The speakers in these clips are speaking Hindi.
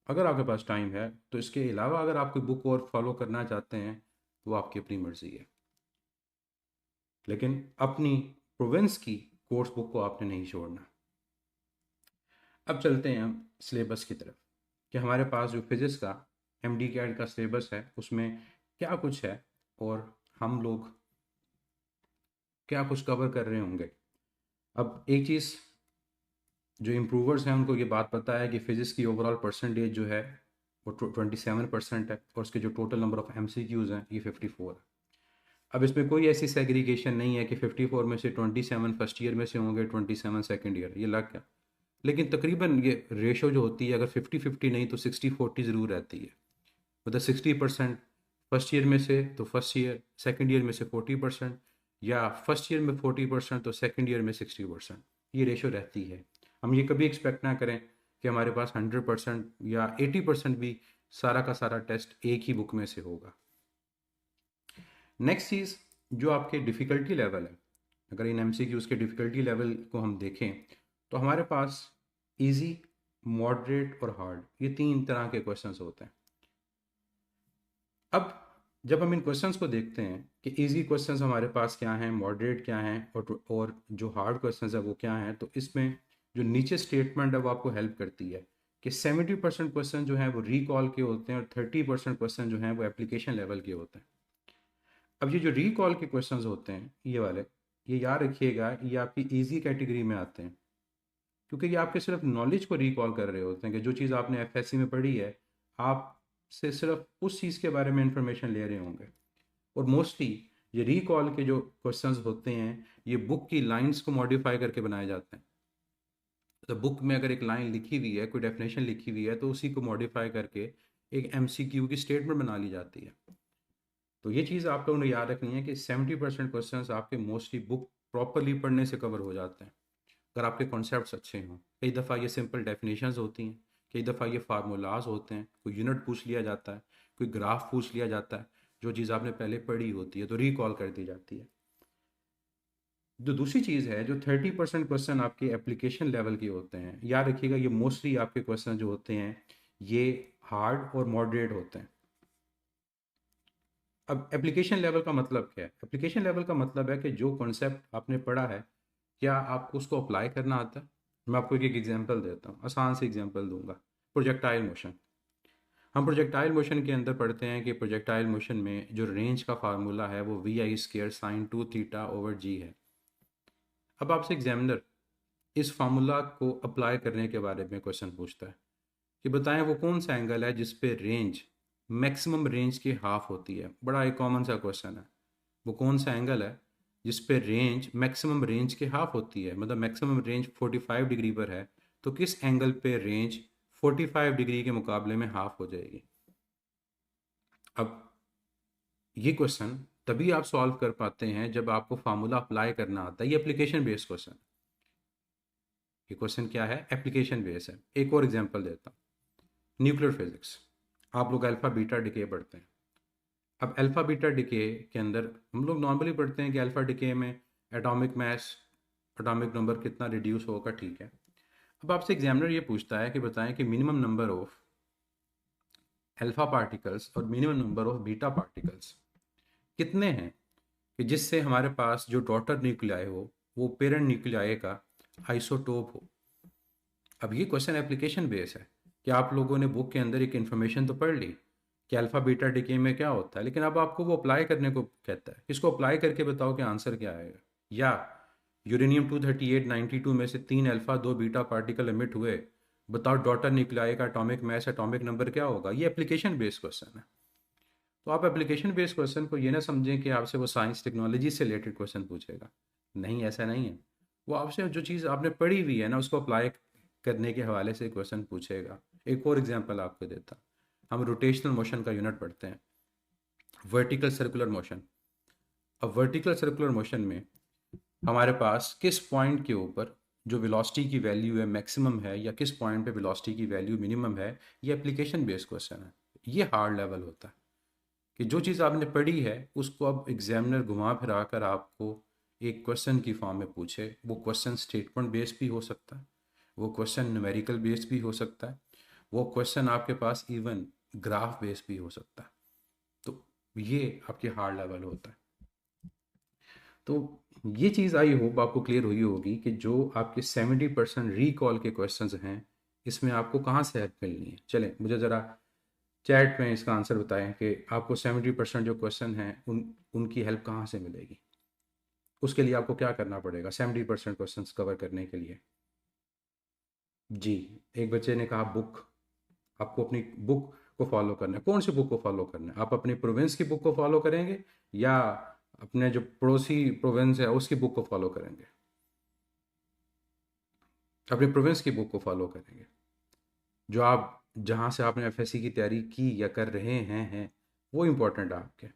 अगर आपके पास टाइम है तो इसके अलावा अगर आप कोई बुक और फॉलो करना चाहते हैं तो वो आपकी अपनी मर्ज़ी है, लेकिन अपनी प्रोविंस की कोर्स बुक को आपने नहीं छोड़ना। अब चलते हैं हम सिलेबस की तरफ कि हमारे पास जो फिज़िक्स का एमडी कैड का सिलेबस है उसमें क्या कुछ है और हम लोग क्या कुछ कवर कर रहे होंगे। अब एक चीज़ जो इम्प्रूवर्स हैं उनको ये बात पता है कि फ़िज़िक्स की ओवरऑल परसेंटेज जो है वो 27% है और उसके जो टोटल नंबर ऑफ़ एमसीक्यूज़ हैं ये 54 है। अब इसमें कोई ऐसी सेग्रीगेशन नहीं है कि 54 में से 27 फर्स्ट ईयर में से होंगे, 27 सेकंड ईयर, ये लग गया। लेकिन तकरीबन ये रेशो जो होती है अगर 50-50 नहीं तो 60-40 ज़रूर रहती है। मतलब 60% फर्स्ट ईयर में से तो फर्स्ट ईयर, सेकंड ईयर में से 40%, या फर्स्ट ईयर में 40% तो सेकंड ईयर में 60%, ये रेशो रहती है। हम ये कभी एक्सपेक्ट ना करें कि हमारे पास 100% या 80% भी सारा का सारा टेस्ट एक ही बुक में से होगा। नेक्स्ट चीज़ जो आपके डिफ़िकल्टी लेवल है, अगर इन एमसीक्यूज़ के डिफ़िकल्टी लेवल को हम देखें तो हमारे पास इजी, मॉडरेट और हार्ड, ये तीन तरह के क्वेश्चंस होते हैं। अब जब हम इन क्वेश्चंस को देखते हैं कि इजी क्वेश्चंस हमारे पास क्या हैं, मॉडरेट क्या हैं और जो हार्ड क्वेश्चंस है वो क्या हैं, तो इसमें जो नीचे स्टेटमेंट है वो आपको हेल्प करती है कि 70% क्वेश्चन जो हैं वो रिकॉल के होते हैं और 30% क्वेश्चन जो हैं वो एप्लीकेशन लेवल के होते हैं। अब ये जो रिकॉल के क्वेश्चंस होते हैं ये वाले, ये याद रखिएगा, ये आपकी इजी कैटेगरी में आते हैं क्योंकि ये आपके सिर्फ नॉलेज को रिकॉल कर रहे होते हैं कि जो चीज़ आपने एफएससी में पढ़ी है आप से सिर्फ उस चीज़ के बारे में इंफॉर्मेशन ले रहे होंगे। और मोस्टली ये रिकॉल के जो क्वेश्चंस होते हैं ये बुक की लाइंस को मॉडिफाई करके बनाए जाते हैं। तो बुक में अगर एक लाइन लिखी हुई है, कोई डेफिनेशन लिखी हुई है, तो उसी को मॉडिफाई करके एक एमसीक्यू की स्टेटमेंट बना ली जाती है। तो ये चीज़ आप लोगों ने याद रखनी है कि 70% क्वेश्चंस आपके मोस्टली बुक प्रॉपरली पढ़ने से कवर हो जाते हैं अगर आपके कॉन्सेप्ट्स अच्छे हों। कई दफ़ा ये सिंपल डेफिनेशंस होती हैं, कई दफ़ा ये फार्मूलाज होते हैं, कोई यूनिट पूछ लिया जाता है, कोई ग्राफ पूछ लिया जाता है, जो चीज़ आपने पहले पढ़ी होती है तो रिकॉल कर दी जाती है। जो दूसरी चीज़ है, जो 30% क्वेश्चन आपके एप्लीकेशन लेवल के होते हैं, याद रखिएगा ये मोस्टली आपके क्वेश्चन जो होते हैं ये हार्ड और मॉडरेट होते हैं। अब एप्लीकेशन लेवल का मतलब क्या है? एप्लीकेशन लेवल का मतलब है कि जो कॉन्सेप्ट आपने पढ़ा है क्या आपको उसको अप्लाई करना आता है। मैं आपको एक एग्जांपल देता हूँ, आसान से एग्जांपल दूंगा। प्रोजेक्टाइल मोशन, हम प्रोजेक्टाइल मोशन के अंदर पढ़ते हैं कि प्रोजेक्टाइल मोशन में जो रेंज का फार्मूला है वो vi² sin 2θ/g है। अब आपसे एग्जामिनर इस फार्मूला को अप्लाई करने के बारे में क्वेश्चन पूछता है कि बताएं वो कौन सा एंगल है जिस पे रेंज मैक्सिमम रेंज की हाफ होती है। बड़ा एक कॉमन सा क्वेश्चन है, वो कौन सा एंगल है जिस पे रेंज मैक्सिमम रेंज की हाफ होती है, मतलब मैक्सिमम रेंज 45 डिग्री पर है, तो किस एंगल पे रेंज 45 डिग्री के मुकाबले में हाफ हो जाएगी। अब ये क्वेश्चन तभी आप सॉल्व कर पाते हैं जब आपको फार्मूला अप्लाई करना आता है। ये एप्लीकेशन बेस्ड क्वेश्चन, ये क्वेश्चन क्या है, एप्लीकेशन बेस्ड है। एक और एग्जांपल देता हूँ, न्यूक्लियर फिजिक्स, आप लोग अल्फा बीटा डिके पढ़ते हैं। अब अल्फा बीटा डिके के अंदर हम लोग नॉर्मली पढ़ते हैं कि अल्फा डिके में एटॉमिक मास, एटॉमिक नंबर कितना रिड्यूस होगा, ठीक है। अब आपसे एग्जामिनर ये पूछता है कि बताएं कि minimum number of alpha particles और minimum number of beta particles कितने हैं कि जिससे हमारे पास जो डॉटर न्यूक्लियाई हो वो पेरेंट न्यूक्लियाई का आइसोटोप हो। अब ये क्वेश्चन एप्लीकेशन बेस है कि आप लोगों ने बुक के अंदर एक इन्फॉर्मेशन तो पढ़ ली कि अल्फा बीटा डिके में क्या होता है, लेकिन अब आपको वो अप्लाई करने को कहता है। इसको अप्लाई करके बताओ कि आंसर क्या आएगा। या यूरेनियम 238-92 में से 3 अल्फा 2 बीटा पार्टिकल एमिट हुए, बताओ डॉटर न्यूक्लियाई का एटॉमिक मास, एटॉमिक नंबर क्या होगा। ये एप्लीकेशन बेस्ड क्वेश्चन है। तो आप एप्लीकेशन बेस्ड क्वेश्चन को ये ना समझें कि आपसे वो साइंस टेक्नोलॉजी से रिलेटेड क्वेश्चन पूछेगा। नहीं, ऐसा नहीं है। वो आपसे जो चीज़ आपने पढ़ी हुई है ना उसको अप्लाई करने के हवाले से क्वेश्चन पूछेगा। एक और एग्जांपल आपको देता, हम रोटेशनल मोशन का यूनिट पढ़ते हैं, वर्टिकल सर्कुलर मोशन। अब वर्टिकल सर्कुलर मोशन में हमारे पास किस पॉइंट के ऊपर जो वेलोसिटी की वैल्यू है मैक्सिमम है या किस पॉइंट पे वेलोसिटी की वैल्यू मिनिमम है, ये एप्लीकेशन बेस्ड क्वेश्चन है। ये हार्ड लेवल होता है कि जो चीज़ आपने पढ़ी है उसको अब एग्जामिनर घुमा फिरा कर आपको एक क्वेश्चन की फॉर्म में पूछे। वो क्वेश्चन स्टेटमेंट बेस्ड भी हो सकता है, वो क्वेश्चन न्यूमेरिकल बेस्ड भी हो सकता है, वो क्वेश्चन आपके पास इवन ग्राफ बेस भी हो सकता है। तो ये आपके हार्ड लेवल होता है। तो ये चीज़ आई होप आपको क्लियर हुई होगी कि जो आपके 70% रिकॉल के क्वेश्चंस हैं, इसमें आपको कहाँ से हेल्प मिलनी है। चलें, मुझे ज़रा चैट में इसका आंसर बताएं कि आपको 70% जो क्वेश्चन हैं उनकी हेल्प कहाँ से मिलेगी। उसके लिए आपको क्या करना पड़ेगा 70% क्वेश्चन कवर करने के लिए। जी, एक बच्चे ने कहा बुक। आपको अपनी बुक को फॉलो करना है। कौन सी बुक को फॉलो करना है? आप अपनी प्रोविंस की बुक को फॉलो करेंगे या अपने जो पड़ोसी प्रोविंस है उसकी बुक को फॉलो करेंगे? अपनी प्रोविंस की बुक को फॉलो करेंगे, जो आप जहाँ से आपने एफएससी की तैयारी की या कर रहे हैं वो इम्पोर्टेंट है आपके।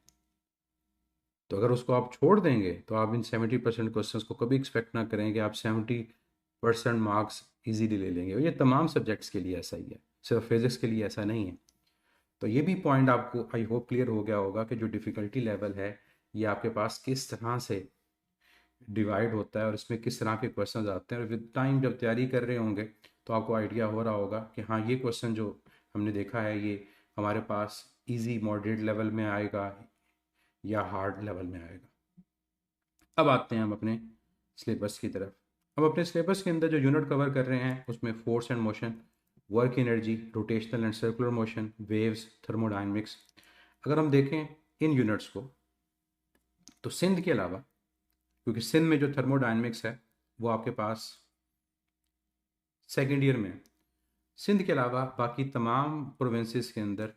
तो अगर उसको आप छोड़ देंगे तो आप इन 70% क्वेश्चन को कभी एक्सपेक्ट ना करेंगे आप 70% मार्क्स इजीली ले लेंगे। और ये तमाम सब्जेक्ट्स के लिए ऐसा ही है, सिर्फ फिजिक्स के लिए ऐसा नहीं है। तो ये भी पॉइंट आपको आई होप क्लियर हो गया होगा कि जो डिफ़िकल्टी लेवल है ये आपके पास किस तरह से डिवाइड होता है और इसमें किस तरह के क्वेश्चंस आते हैं। और विद टाइम जब तैयारी कर रहे होंगे तो आपको आइडिया हो रहा होगा कि हाँ, ये क्वेश्चन जो हमने देखा है ये हमारे पास इजी मॉडरेट लेवल में आएगा या हार्ड लेवल में आएगा। अब आते हैं हम अपने सिलेबस की तरफ। अब अपने सिलेबस के अंदर जो यूनिट कवर कर रहे हैं उसमें force and motion, work energy, rotational and circular motion, waves, thermodynamics. अगर हम देखें इन यूनिट्स को तो सिंध के अलावा, क्योंकि सिंध में जो थर्मोडायनेमिक्स है वो आपके पास सेकेंड ईयर में है, सिंध के अलावा बाकी तमाम प्रोविंसेस के अंदर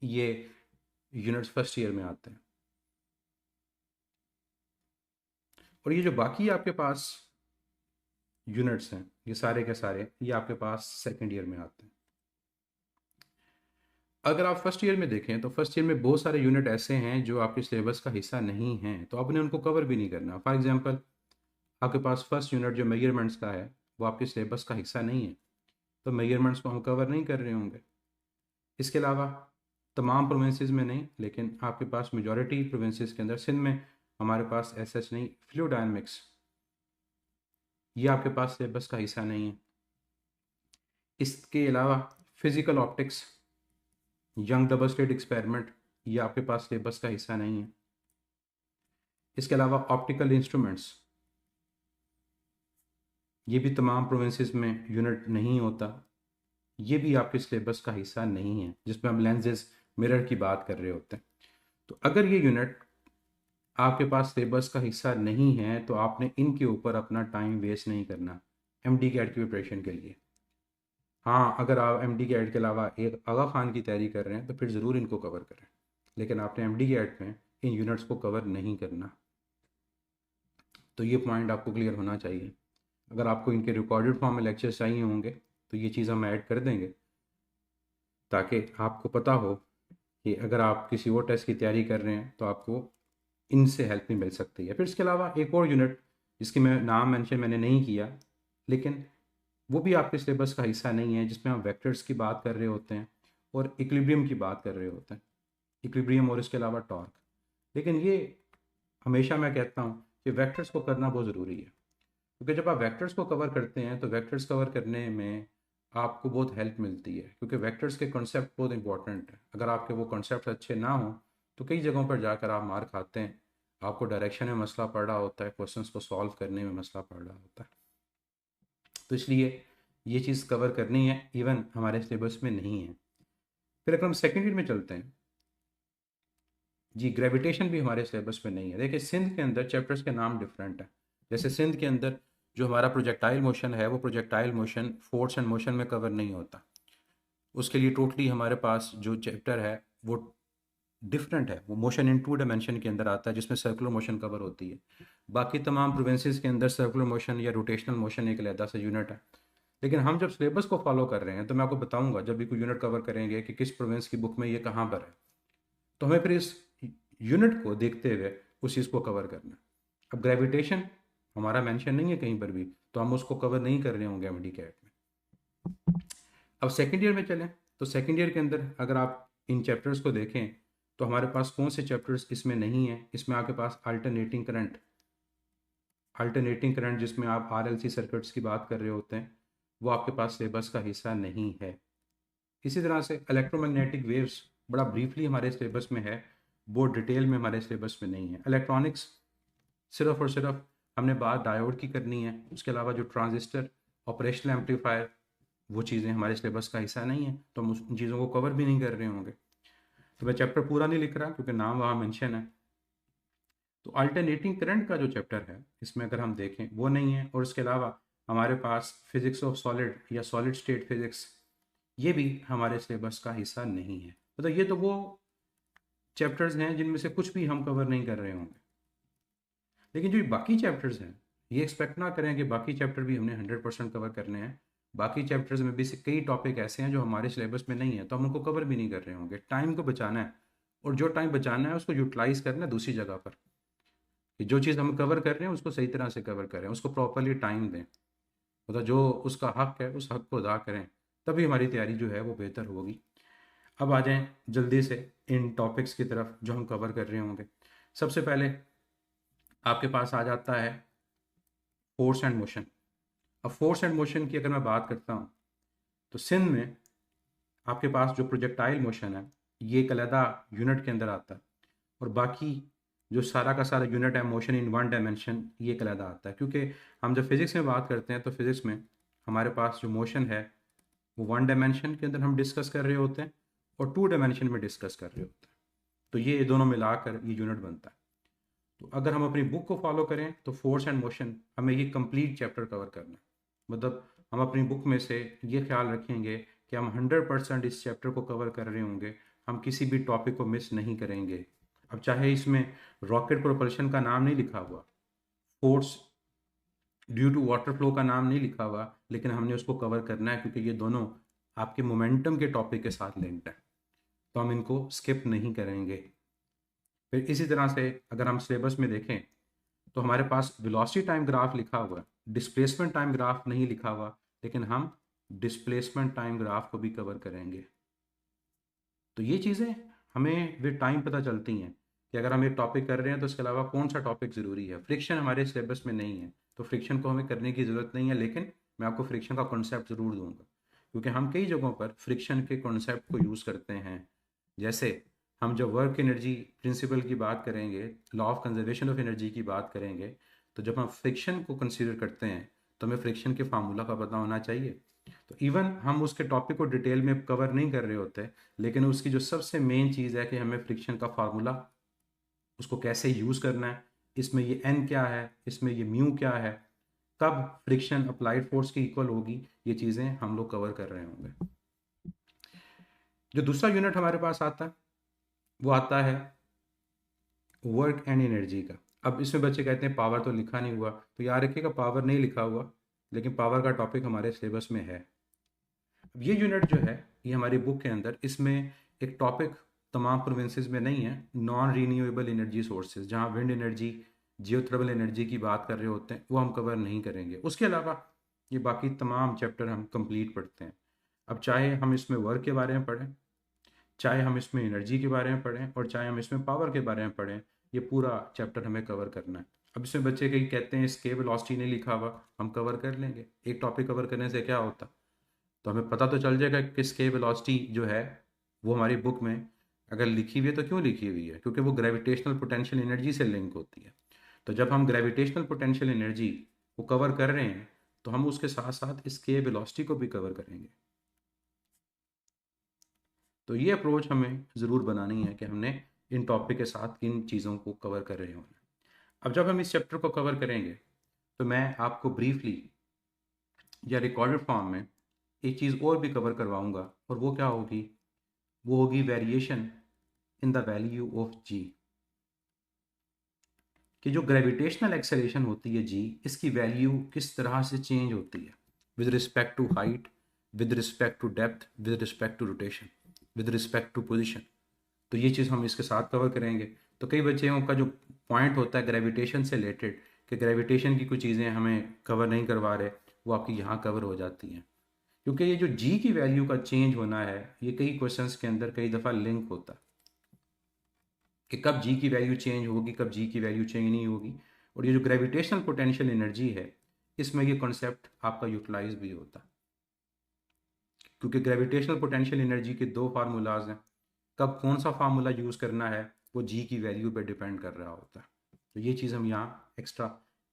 ये यूनिट्स फर्स्ट ईयर में आते हैं। और ये जो बाकी आपके पास यूनिट्स हैं ये सारे के सारे ये आपके पास सेकेंड ईयर में आते हैं। अगर आप फर्स्ट ईयर में देखें तो फर्स्ट ईयर में बहुत सारे यूनिट ऐसे हैं जो आपके सिलेबस का हिस्सा नहीं हैं, तो आपने उनको कवर भी नहीं करना। फॉर एग्जांपल, आपके पास फर्स्ट यूनिट जो मेजरमेंट्स का है वो आपके सिलेबस का हिस्सा नहीं है, तो मेजरमेंट्स को हम कवर नहीं कर रहे होंगे। इसके अलावा तमाम प्रोविंसेस में नहीं, लेकिन आपके पास मेजॉरिटी प्रोविंसेस के अंदर, सिंध में हमारे पास एसएच नहीं, फ्लूइड डायनामिक्स ये आपके पास सिलेबस का हिस्सा नहीं है। इसके अलावा physical optics, young double slit experiment ये आपके पास सिलेबस का हिस्सा नहीं है। इसके अलावा ऑप्टिकल इंस्ट्रूमेंट्स ये भी तमाम प्रोविंसेस में यूनिट नहीं होता, ये भी आपके सिलेबस का हिस्सा नहीं है, जिसमें हम लेंसेज मिरर की बात कर रहे होते हैं। तो अगर ये यूनिट आपके पास सिलेबस का हिस्सा नहीं है तो आपने इनके ऊपर अपना टाइम वेस्ट नहीं करना एमडी कैट की प्रिपरेशन के लिए। हाँ, अगर आप एमडी कैट के अलावा एक आगा खान की तैयारी कर रहे हैं तो फिर ज़रूर इनको कवर करें, लेकिन आपने एमडी कैट में इन यूनिट्स को कवर नहीं करना। तो ये पॉइंट आपको क्लियर होना चाहिए। अगर आपको इनके रिकॉर्डेड फॉर्म में लेक्चर्स चाहिए होंगे तो ये चीज़ हम ऐड कर देंगे, ताकि आपको पता हो कि अगर आप किसी और टेस्ट की तैयारी कर रहे हैं तो आपको इनसे हेल्प भी मिल सकती है। फिर इसके अलावा एक और यूनिट जिसकी मैं नाम मेंशन मैंने नहीं किया, लेकिन वो भी आपके सिलेबस का हिस्सा नहीं है, जिसमें हम वेक्टर्स की बात कर रहे होते हैं और इक्विलिब्रियम की बात कर रहे होते हैं, इक्विलिब्रियम और इसके अलावा टॉर्क। लेकिन ये हमेशा मैं कहता हूँ कि वेक्टर्स को करना बहुत ज़रूरी है, क्योंकि जब आप वेक्टर्स को कवर करते हैं तो वेक्टर्स कवर करने में आपको बहुत हेल्प मिलती है, क्योंकि वेक्टर्स के कॉन्सेप्ट बहुत इंपॉर्टेंट है। अगर आपके वो कॉन्सेप्ट अच्छे ना हो तो कई जगहों पर जाकर आप मार खाते हैं, आपको डायरेक्शन में मसला पड़ रहा होता है, क्वेश्चंस को सॉल्व करने में मसला पड़ रहा होता है। तो इसलिए ये चीज़ कवर करनी है, इवन हमारे सिलेबस में नहीं है। फिर अगर हम सेकेंड ईयर में चलते हैं, जी ग्रेविटेशन भी हमारे सिलेबस में नहीं है। देखिए, सिंध के अंदर चैप्टर्स के नाम डिफरेंट है। जैसे सिंध के अंदर जो हमारा प्रोजेक्टाइल मोशन है वो projectile motion force and motion में कवर नहीं होता। उसके लिए टोटली हमारे पास जो चैप्टर है वो डिफरेंट है, वो मोशन इन 2 डायमेंशन के अंदर आता है, जिसमें सर्कुलर मोशन कवर होती है। बाकी तमाम प्रोविंसेस के अंदर सर्कुलर मोशन या रोटेशनल मोशन एक अलग से यूनिट है। लेकिन हम जब सिलेबस को फॉलो कर रहे हैं तो मैं आपको बताऊंगा जब भी कोई यूनिट कवर करेंगे कि किस प्रोविंस की बुक में ये कहाँ पर है, तो हमें फिर इस यूनिट को देखते हुए उस चीज़ को कवर करना है। अब ग्रेविटेशन हमारा मेंशन नहीं है कहीं पर भी, तो हम उसको कवर नहीं कर रहे होंगे एमडी कैट में। अब सेकेंड ईयर में चलें तो सेकेंड ईयर के अंदर अगर आप इन चैप्टर्स को देखें तो हमारे पास कौन से चैप्टर्स इसमें नहीं है। इसमें आपके पास अल्टरनेटिंग करंट जिसमें आप आरएलसी सर्किट्स की बात कर रहे होते हैं, वो आपके पास सिलेबस का हिस्सा नहीं है। इसी तरह से इलेक्ट्रोमैग्नेटिक वेव्स बड़ा ब्रीफली हमारे सिलेबस में है, बहुत डिटेल में हमारे सिलेबस में नहीं है। इलेक्ट्रॉनिक्स सिर्फ और सिर्फ हमने बात डायोड की करनी है, उसके अलावा जो ट्रांजिस्टर, ऑपरेशनल एम्पलीफायर, वो चीज़ें हमारे सिलेबस का हिस्सा नहीं है, तो हम उन चीज़ों को कवर भी नहीं कर रहे होंगे। तो मैं चैप्टर पूरा नहीं लिख रहा क्योंकि नाम वहाँ मेंशन है। तो अल्टरनेटिंग करंट का जो चैप्टर है इसमें अगर हम देखें वो नहीं है, और इसके अलावा हमारे पास फिजिक्स ऑफ सॉलिड या सॉलिड स्टेट फिजिक्स, ये भी हमारे सिलेबस का हिस्सा नहीं है। मतलब ये तो वो चैप्टर्स हैं जिनमें से कुछ भी हम कवर नहीं कर रहे होंगे। लेकिन जो बाकी चैप्टर्स हैं, ये एक्सपेक्ट ना करें कि बाकी चैप्टर भी हमने 100% कवर करने हैं। बाकी चैप्टर्स में भी से कई टॉपिक ऐसे हैं जो हमारे सिलेबस में नहीं है, तो हम उनको कवर भी नहीं कर रहे होंगे। टाइम को बचाना है, और जो टाइम बचाना है उसको यूटिलाइज करना है दूसरी जगह पर, कि जो चीज़ हम कवर कर रहे हैं उसको सही तरह से कवर करें, उसको प्रॉपरली टाइम दें, मतलब जो उसका हक है उस हक को अदा करें, तभी हमारी तैयारी जो है वो बेहतर होगी। अब आ जाएं जल्दी से इन टॉपिक्स की तरफ जो हम कवर कर रहे होंगे। सबसे पहले आपके पास आ जाता है फोर्स एंड मोशन। अब फोर्स एंड मोशन की अगर मैं बात करता हूँ, तो सिंध में आपके पास जो प्रोजेक्टाइल मोशन है ये एक अलहदा यूनिट के अंदर आता है, और बाकी जो सारा का सारा यूनिट है मोशन इन वन डायमेंशन, ये एक अलहदा आता है। क्योंकि हम जब फिज़िक्स में बात करते हैं तो फिज़िक्स में हमारे पास जो मोशन है वो वन डायमेंशन के अंदर हम डिस्कस कर रहे होते हैं, और टू डायमेंशन में डिस्कस कर रहे होते हैं। तो ये दोनों मिलाकर ये यूनिट बनता है। तो अगर हम अपनी बुक को फॉलो करें तो फोर्स एंड मोशन हमें ये कंप्लीट चैप्टर कवर करना है। मतलब हम अपनी बुक में से ये ख्याल रखेंगे कि हम 100% इस चैप्टर को कवर कर रहे होंगे, हम किसी भी टॉपिक को मिस नहीं करेंगे। अब चाहे इसमें रॉकेट प्रोपल्शन का नाम नहीं लिखा हुआ, force due to water flow का नाम नहीं लिखा हुआ, लेकिन हमने उसको कवर करना है क्योंकि ये दोनों आपके मोमेंटम के टॉपिक के साथ लिंक्ड है, तो हम इनको स्किप नहीं करेंगे। फिर इसी तरह से अगर हम सिलेबस में देखें तो हमारे पास वेलोसिटी टाइम ग्राफ लिखा हुआ है, डिस्प्लेसमेंट टाइम ग्राफ नहीं लिखा हुआ, लेकिन हम डिस्प्लेसमेंट टाइम ग्राफ को भी कवर करेंगे। तो ये चीज़ें हमें विद टाइम पता चलती हैं कि अगर हम एक टॉपिक कर रहे हैं तो इसके अलावा कौन सा टॉपिक ज़रूरी है। फ्रिक्शन हमारे सिलेबस में नहीं है, तो फ्रिक्शन को हमें करने की ज़रूरत नहीं है, लेकिन मैं आपको फ्रिक्शन का कॉन्सेप्ट ज़रूर दूंगा, क्योंकि हम कई जगहों पर फ्रिक्शन के कॉन्सेप्ट को यूज़ करते हैं। जैसे हम जब वर्क एनर्जी प्रिंसिपल की बात करेंगे, law of conservation of energy की बात करेंगे, तो जब हम फ्रिक्शन को कंसीडर करते हैं तो हमें फ्रिक्शन के फार्मूला का पता होना चाहिए। तो इवन हम उसके टॉपिक को डिटेल में कवर नहीं कर रहे होते, लेकिन उसकी जो सबसे मेन चीज़ है कि हमें फ्रिक्शन का फार्मूला उसको कैसे यूज़ करना है, इसमें ये एन क्या है, इसमें ये म्यू क्या है, कब फ्रिक्शन अप्लाइड फोर्स की इक्वल होगी, ये चीज़ें हम लोग कवर कर रहे होंगे। जो दूसरा यूनिट हमारे पास आता है वो आता है वर्क एंड एनर्जी का। अब इसमें बच्चे कहते हैं पावर तो लिखा नहीं हुआ, तो याद रखिएगा पावर नहीं लिखा हुआ, लेकिन पावर का टॉपिक हमारे सिलेबस में है। अब ये यूनिट जो है ये हमारी बुक के अंदर, इसमें एक टॉपिक तमाम प्रोविंसेस में नहीं है, नॉन रीन्यूएबल एनर्जी सोर्सेज, जहाँ विंड एनर्जी, जियोथर्मल एनर्जी की बात कर रहे होते हैं, वो हम कवर नहीं करेंगे। उसके अलावा ये बाकी तमाम चैप्टर हम कंप्लीट पढ़ते हैं। अब चाहे हम इसमें वर्क के बारे में पढ़ें, चाहे हम इसमें एनर्जी के बारे में पढ़ें, और चाहे हम इसमें पावर के बारे में पढ़ें, ये पूरा चैप्टर हमें कवर करना है। अब इसमें बच्चे कई कहते हैं स्केप वेलोसिटी नहीं लिखा हुआ, हम कवर कर लेंगे। एक टॉपिक कवर करने से क्या होता, तो हमें पता तो चल जाएगा कि स्केप वेलोसिटी जो है वो हमारी बुक में अगर लिखी हुई है तो क्यों लिखी हुई है, क्योंकि वो ग्रेविटेशनल पोटेंशियल एनर्जी से लिंक होती है। तो जब हम ग्रेविटेशनल पोटेंशियल एनर्जी को कवर कर रहे हैं तो हम उसके साथ साथ स्केप वेलोसिटी को भी कवर करेंगे। तो ये अप्रोच हमें ज़रूर बनानी है कि हमने इन टॉपिक के साथ इन चीज़ों को कवर कर रहे होंगे। अब जब हम इस चैप्टर को कवर करेंगे तो मैं आपको ब्रीफली या रिकॉर्डेड फॉर्म में एक चीज़ और भी कवर करवाऊंगा, और वो क्या होगी, वो होगी variation in the value of G. कि जो ग्रेविटेशनल एक्सेलरेशन होती है जी, इसकी वैल्यू किस तरह से चेंज होती है with respect to height, with respect to depth, with respect to rotation, with respect to position. तो ये चीज़ हम इसके साथ कवर करेंगे। तो कई बच्चों का जो पॉइंट होता है ग्रेविटेशन से रिलेटेड, कि ग्रेविटेशन की कुछ चीज़ें हमें कवर नहीं करवा रहे, वो आपकी यहाँ कवर हो जाती हैं, क्योंकि ये जो जी की वैल्यू का चेंज होना है ये कई क्वेश्चंस के अंदर कई दफ़ा लिंक होता है कि कब जी की वैल्यू चेंज होगी, कब जी की वैल्यू चेंज नहीं होगी। और ये जो ग्रेविटेशनल पोटेंशियल एनर्जी है इसमें ये कॉन्सेप्ट आपका यूटिलाइज भी होता है। क्योंकि ग्रेविटेशनल पोटेंशियल एनर्जी के दो फार्मूलाज हैं, कब कौन सा फार्मूला यूज़ करना है वो जी की वैल्यू पे डिपेंड कर रहा होता है। तो ये चीज़ हम यहाँ एक्स्ट्रा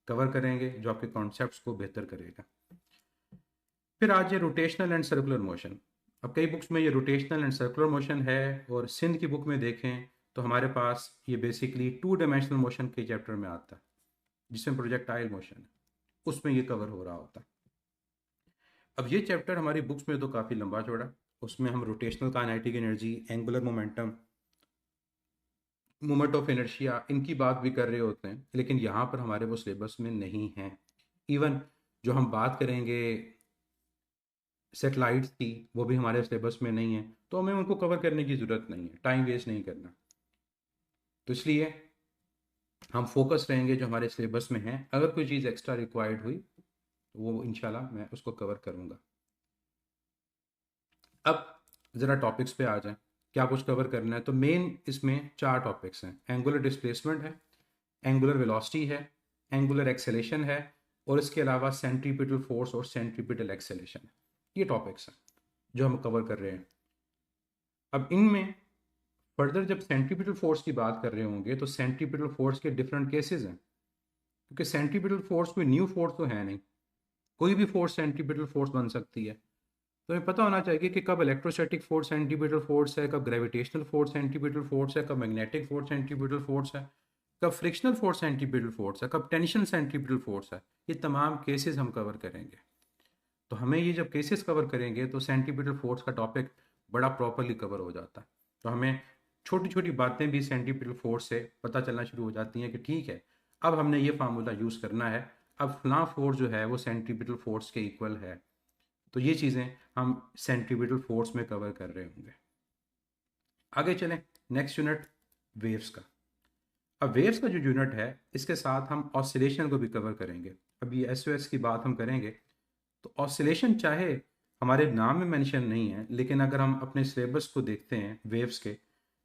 कवर करेंगे जो आपके कॉन्सेप्ट्स को बेहतर करेगा। फिर आज ये रोटेशनल एंड सर्कुलर मोशन। अब कई बुक्स में ये रोटेशनल एंड सर्कुलर मोशन है, और सिंध की बुक में देखें तो हमारे पास ये बेसिकली 2 डायमेंशनल मोशन के चैप्टर में आता है, जिसमें प्रोजेक्टाइल मोशन है, उसमें ये कवर हो रहा होता है। अब ये चैप्टर हमारी बुक्स में तो काफ़ी लंबा चौड़ा, उसमें हम rotational kinetic energy, angular momentum, moment of inertia, इनकी बात भी कर रहे होते हैं, लेकिन यहाँ पर हमारे वो सिलेबस में नहीं है। इवन जो हम बात करेंगे सेटेलाइट्स की, वो भी हमारे सिलेबस में नहीं है, तो हमें उनको कवर करने की ज़रूरत नहीं है, टाइम वेस्ट नहीं करना। तो इसलिए हम फोकस रहेंगे जो हमारे सिलेबस में है। अगर कोई चीज़ एक्स्ट्रा रिक्वायर्ड हुई तो वो इंशाल्लाह मैं उसको कवर करूँगा। अब ज़रा टॉपिक्स पे आ जाएं, क्या कुछ कवर करना है। तो मेन इसमें 4 टॉपिक्स हैं। एंगुलर डिस्प्लेसमेंट है, एंगुलर वेलोसिटी है, एंगुलर एक्सेलेरेशन है, और इसके अलावा सेंट्रीपिटल फोर्स और सेंट्रीपिटल एक्सेलेरेशन है। ये टॉपिक्स हैं जो हम कवर कर रहे हैं। अब इनमें फर्दर जब सेंट्रीपिटल फोर्स की बात कर रहे होंगे तो सेंट्रीपिटल फोर्स के डिफरेंट केसेस हैं, क्योंकि सेंट्रीपिटल फोर्स कोई न्यू फोर्स तो है नहीं, कोई भी फोर्स सेंट्रीपिटल फोर्स बन सकती है। तो हमें पता होना चाहिए कि कब इलेक्ट्रोस्टैटिक फोर्स सेंट्रीपिटल फोर्स है, कब ग्रेविटेशनल फोर्स सेंट्रीपिटल फोर्स है, कब मैग्नेटिक फोर्स सेंट्रीपिटल फोर्स है, कब फ्रिक्शनल फोर्स सेंट्रीपिटल फोर्स है, कब टेंशन सेंट्रीपिटल फोर्स है। ये तमाम केसेस हम कवर करेंगे। तो हमें ये जब केसेस कवर करेंगे तो सेंट्रीपिटल फोर्स का टॉपिक बड़ा प्रॉपरली कवर हो जाता है। तो हमें छोटी छोटी बातें भी सेंट्रीपिटल फोर्स से पता चलना शुरू हो जाती हैं कि ठीक है, अब हमने ये फार्मूला यूज़ करना है, अब फलां फोर्स जो है वो सेंट्रीपिटल फोर्स के इक्वल है। तो ये चीज़ें हम सेंट्रीपिटल फोर्स में कवर कर रहे होंगे। आगे चलें, नेक्स्ट यूनिट वेव्स का। अब वेव्स का जो यूनिट है इसके साथ हम ऑसिलेशन को भी कवर करेंगे। अब ये एसओएस की बात हम करेंगे तो ऑसिलेशन चाहे हमारे नाम में मेंशन नहीं है, लेकिन अगर हम अपने सिलेबस को देखते हैं वेव्स के,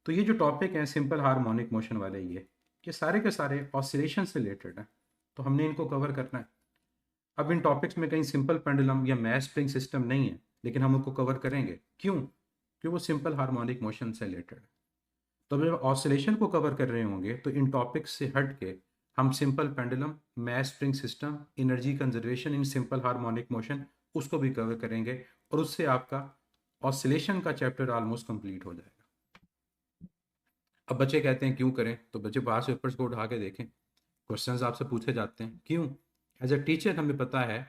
तो ये जो टॉपिक हैं सिंपल हार्मोनिक मोशन वाले, ये सारे के सारे ऑसिलेशन से रिलेटेड हैं, तो हमने इनको कवर करना है। अब इन टॉपिक्स में कहीं सिंपल पेंडुलम या मैस स्प्रिंग सिस्टम नहीं है, लेकिन हम उनको कवर करेंगे। क्यों? क्योंकि वो सिंपल हार्मोनिक मोशन से रिलेटेड है। तो जब ऑसिलेशन को कवर कर रहे होंगे तो इन टॉपिक्स से हट के हम simple pendulum, mass spring system, energy conservation in simple harmonic motion, उसको भी कवर करेंगे, और उससे आपका ऑसिलेशन का चैप्टर ऑलमोस्ट कंप्लीट हो जाएगा। अब बच्चे कहते हैं क्यों करें, तो बच्चे बाहर से पेपर्स को उठा के देखें, क्वेश्चंस आपसे पूछे जाते हैं क्यों। एज अ टीचर हमें पता है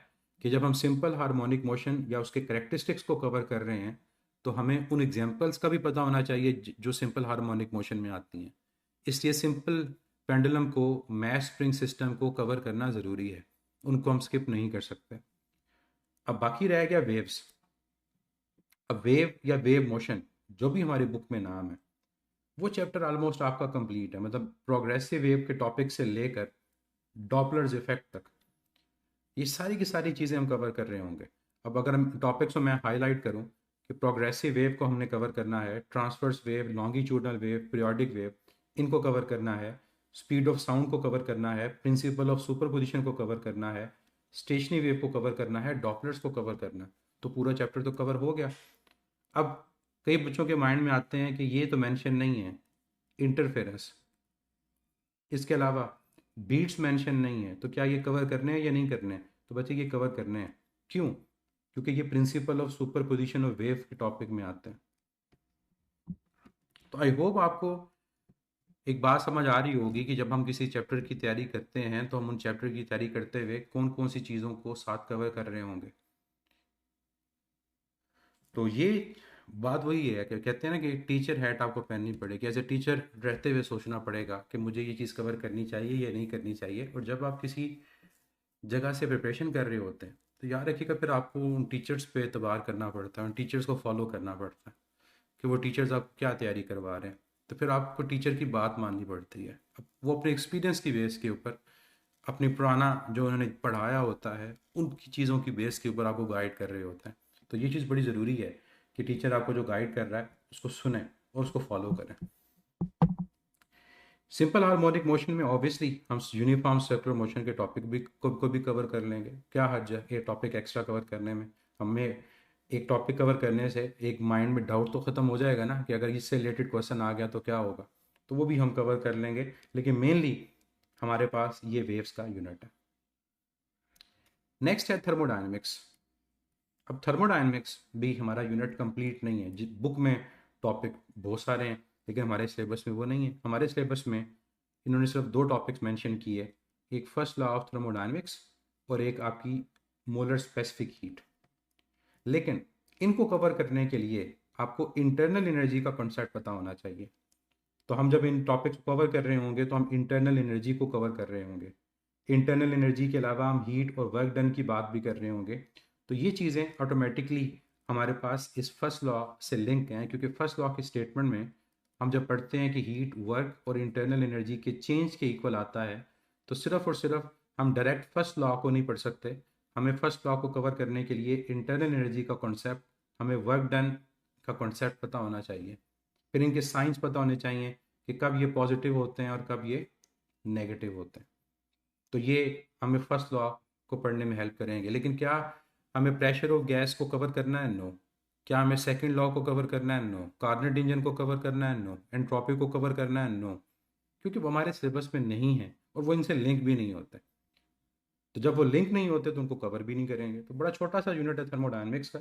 कि जब हम सिंपल हार्मोनिक मोशन या उसके करेक्टरिस्टिक्स को कवर कर रहे हैं तो हमें उन एग्जांपल्स का भी पता होना चाहिए जो सिंपल हार्मोनिक मोशन में आती हैं। इसलिए सिंपल पेंडुलम को, मैस स्प्रिंग सिस्टम को कवर करना ज़रूरी है, उनको हम स्किप नहीं कर सकते। अब बाकी रह गया वेव्स। अब वेव या वेव मोशन जो भी हमारी बुक में नाम है, वो चैप्टर ऑलमोस्ट आपका कंप्लीट है। मतलब प्रोग्रेसिव वेव के टॉपिक से लेकर डॉपलर्स इफेक्ट तक ये सारी की सारी चीज़ें हम कवर कर रहे होंगे। अब अगर हम टॉपिक्स को मैं हाईलाइट करूं कि प्रोग्रेसिव वेव को हमने कवर करना है, transverse wave, longitudinal wave, periodic wave, इनको कवर करना है, स्पीड ऑफ साउंड को कवर करना है, प्रिंसिपल ऑफ सुपरपोजिशन को कवर करना है, स्टेशनरी वेव को कवर करना है, डॉपलर्स को कवर करना है, तो पूरा चैप्टर तो कवर हो गया। अब कई बच्चों के माइंड में आते हैं कि ये तो मेंशन नहीं है इंटरफेरेंस, इसके अलावा बीट्स मेंशन नहीं है, तो क्या ये कवर करने हैं या नहीं करने हैं? तो बच्चे ये कवर करने हैं। क्यों? क्योंकि ये principle of superposition of wave के टॉपिक में आते हैं। तो आई होप आपको एक बात समझ आ रही होगी कि जब हम किसी चैप्टर की तैयारी करते हैं तो हम उन चैप्टर की तैयारी करते हुए कौन कौन सी चीज़ों को साथ कवर कर रहे होंगे। तो ये बात वही है कि कहते हैं ना कि टीचर हैट आपको पहननी पड़ेगी। एज ए टीचर रहते हुए सोचना पड़ेगा कि मुझे ये चीज़ कवर करनी चाहिए या नहीं करनी चाहिए। और जब आप किसी जगह से प्रिपरेशन कर रहे होते हैं तो याद रखिएगा फिर आपको उन टीचर्स पे एतबार करना पड़ता है, उन टीचर्स को फॉलो करना पड़ता है कि वो टीचर्स आप क्या तैयारी करवा रहे हैं। तो फिर आपको टीचर की बात माननी पड़ती है। अब वो अपने एक्सपीरियंस की बेस के ऊपर, अपनी पुराना जो उन्होंने पढ़ाया होता है उनकी चीज़ों की बेस के ऊपर आपको गाइड कर रहे होते हैं। तो ये चीज़ बड़ी ज़रूरी है कि टीचर आपको जो गाइड कर रहा है उसको सुने और उसको फॉलो करें। सिंपल हार्मोनिक मोशन में ऑब्वियसली हम यूनिफॉर्म सर्कुलर मोशन के टॉपिक भी को भी कवर कर लेंगे। क्या हर्ज है ये टॉपिक एक्स्ट्रा कवर करने में? हमें एक टॉपिक कवर करने से एक माइंड में डाउट तो ख़त्म हो जाएगा ना कि अगर इससे रिलेटेड क्वेश्चन आ गया तो क्या होगा, तो वो भी हम कवर कर लेंगे। लेकिन मेनली हमारे पास ये वेव्स का यूनिट है। नेक्स्ट है थर्मोडायनेमिक्स। अब थर्मोडायनेमिक्स भी हमारा यूनिट कंप्लीट नहीं है। बुक में टॉपिक बहुत सारे हैं लेकिन हमारे सिलेबस में वो नहीं है। हमारे सिलेबस में इन्होंने सिर्फ दो टॉपिक्स मेंशन किए, एक फर्स्ट लॉ ऑफ थर्मोडायनेमिक्स और एक आपकी मोलर स्पेसिफिक हीट। लेकिन इनको कवर करने के लिए आपको इंटरनल एनर्जी का कॉन्सेप्ट पता होना चाहिए। तो हम जब इन टॉपिक्स को कवर कर रहे होंगे तो हम इंटरनल एनर्जी को कवर कर रहे होंगे। इंटरनल एनर्जी के अलावा हम हीट और वर्क डन की बात भी कर रहे होंगे। तो ये चीज़ें ऑटोमेटिकली हमारे पास इस फर्स्ट लॉ से लिंक हैं, क्योंकि फर्स्ट लॉ के स्टेटमेंट में हम जब पढ़ते हैं कि हीट वर्क और इंटरनल एनर्जी के चेंज के इक्वल आता है, तो सिर्फ और सिर्फ हम डायरेक्ट फर्स्ट लॉ को नहीं पढ़ सकते। हमें फर्स्ट लॉ को कवर करने के लिए इंटरनल एनर्जी का कॉन्सेप्ट, हमें वर्क डन का कॉन्सेप्ट पता होना चाहिए, फिर इनके साइंस पता होने चाहिए कि कब ये पॉजिटिव होते हैं और कब ये नेगेटिव होते हैं। तो ये हमें फर्स्ट लॉ को पढ़ने में हेल्प करेंगे। लेकिन क्या हमें प्रेशर ऑफ गैस को कवर करना है? नो। क्या हमें सेकंड लॉ को कवर करना है? नो। कार्नट इंजन को कवर करना है? नो। एंट्रोपी को कवर करना है? नो। क्योंकि वो हमारे सिलेबस में नहीं है और वो इनसे लिंक भी नहीं होते। तो जब वो लिंक नहीं होते तो उनको कवर भी नहीं करेंगे। तो बड़ा छोटा सा यूनिट है थर्मोडायनेमिक्स का,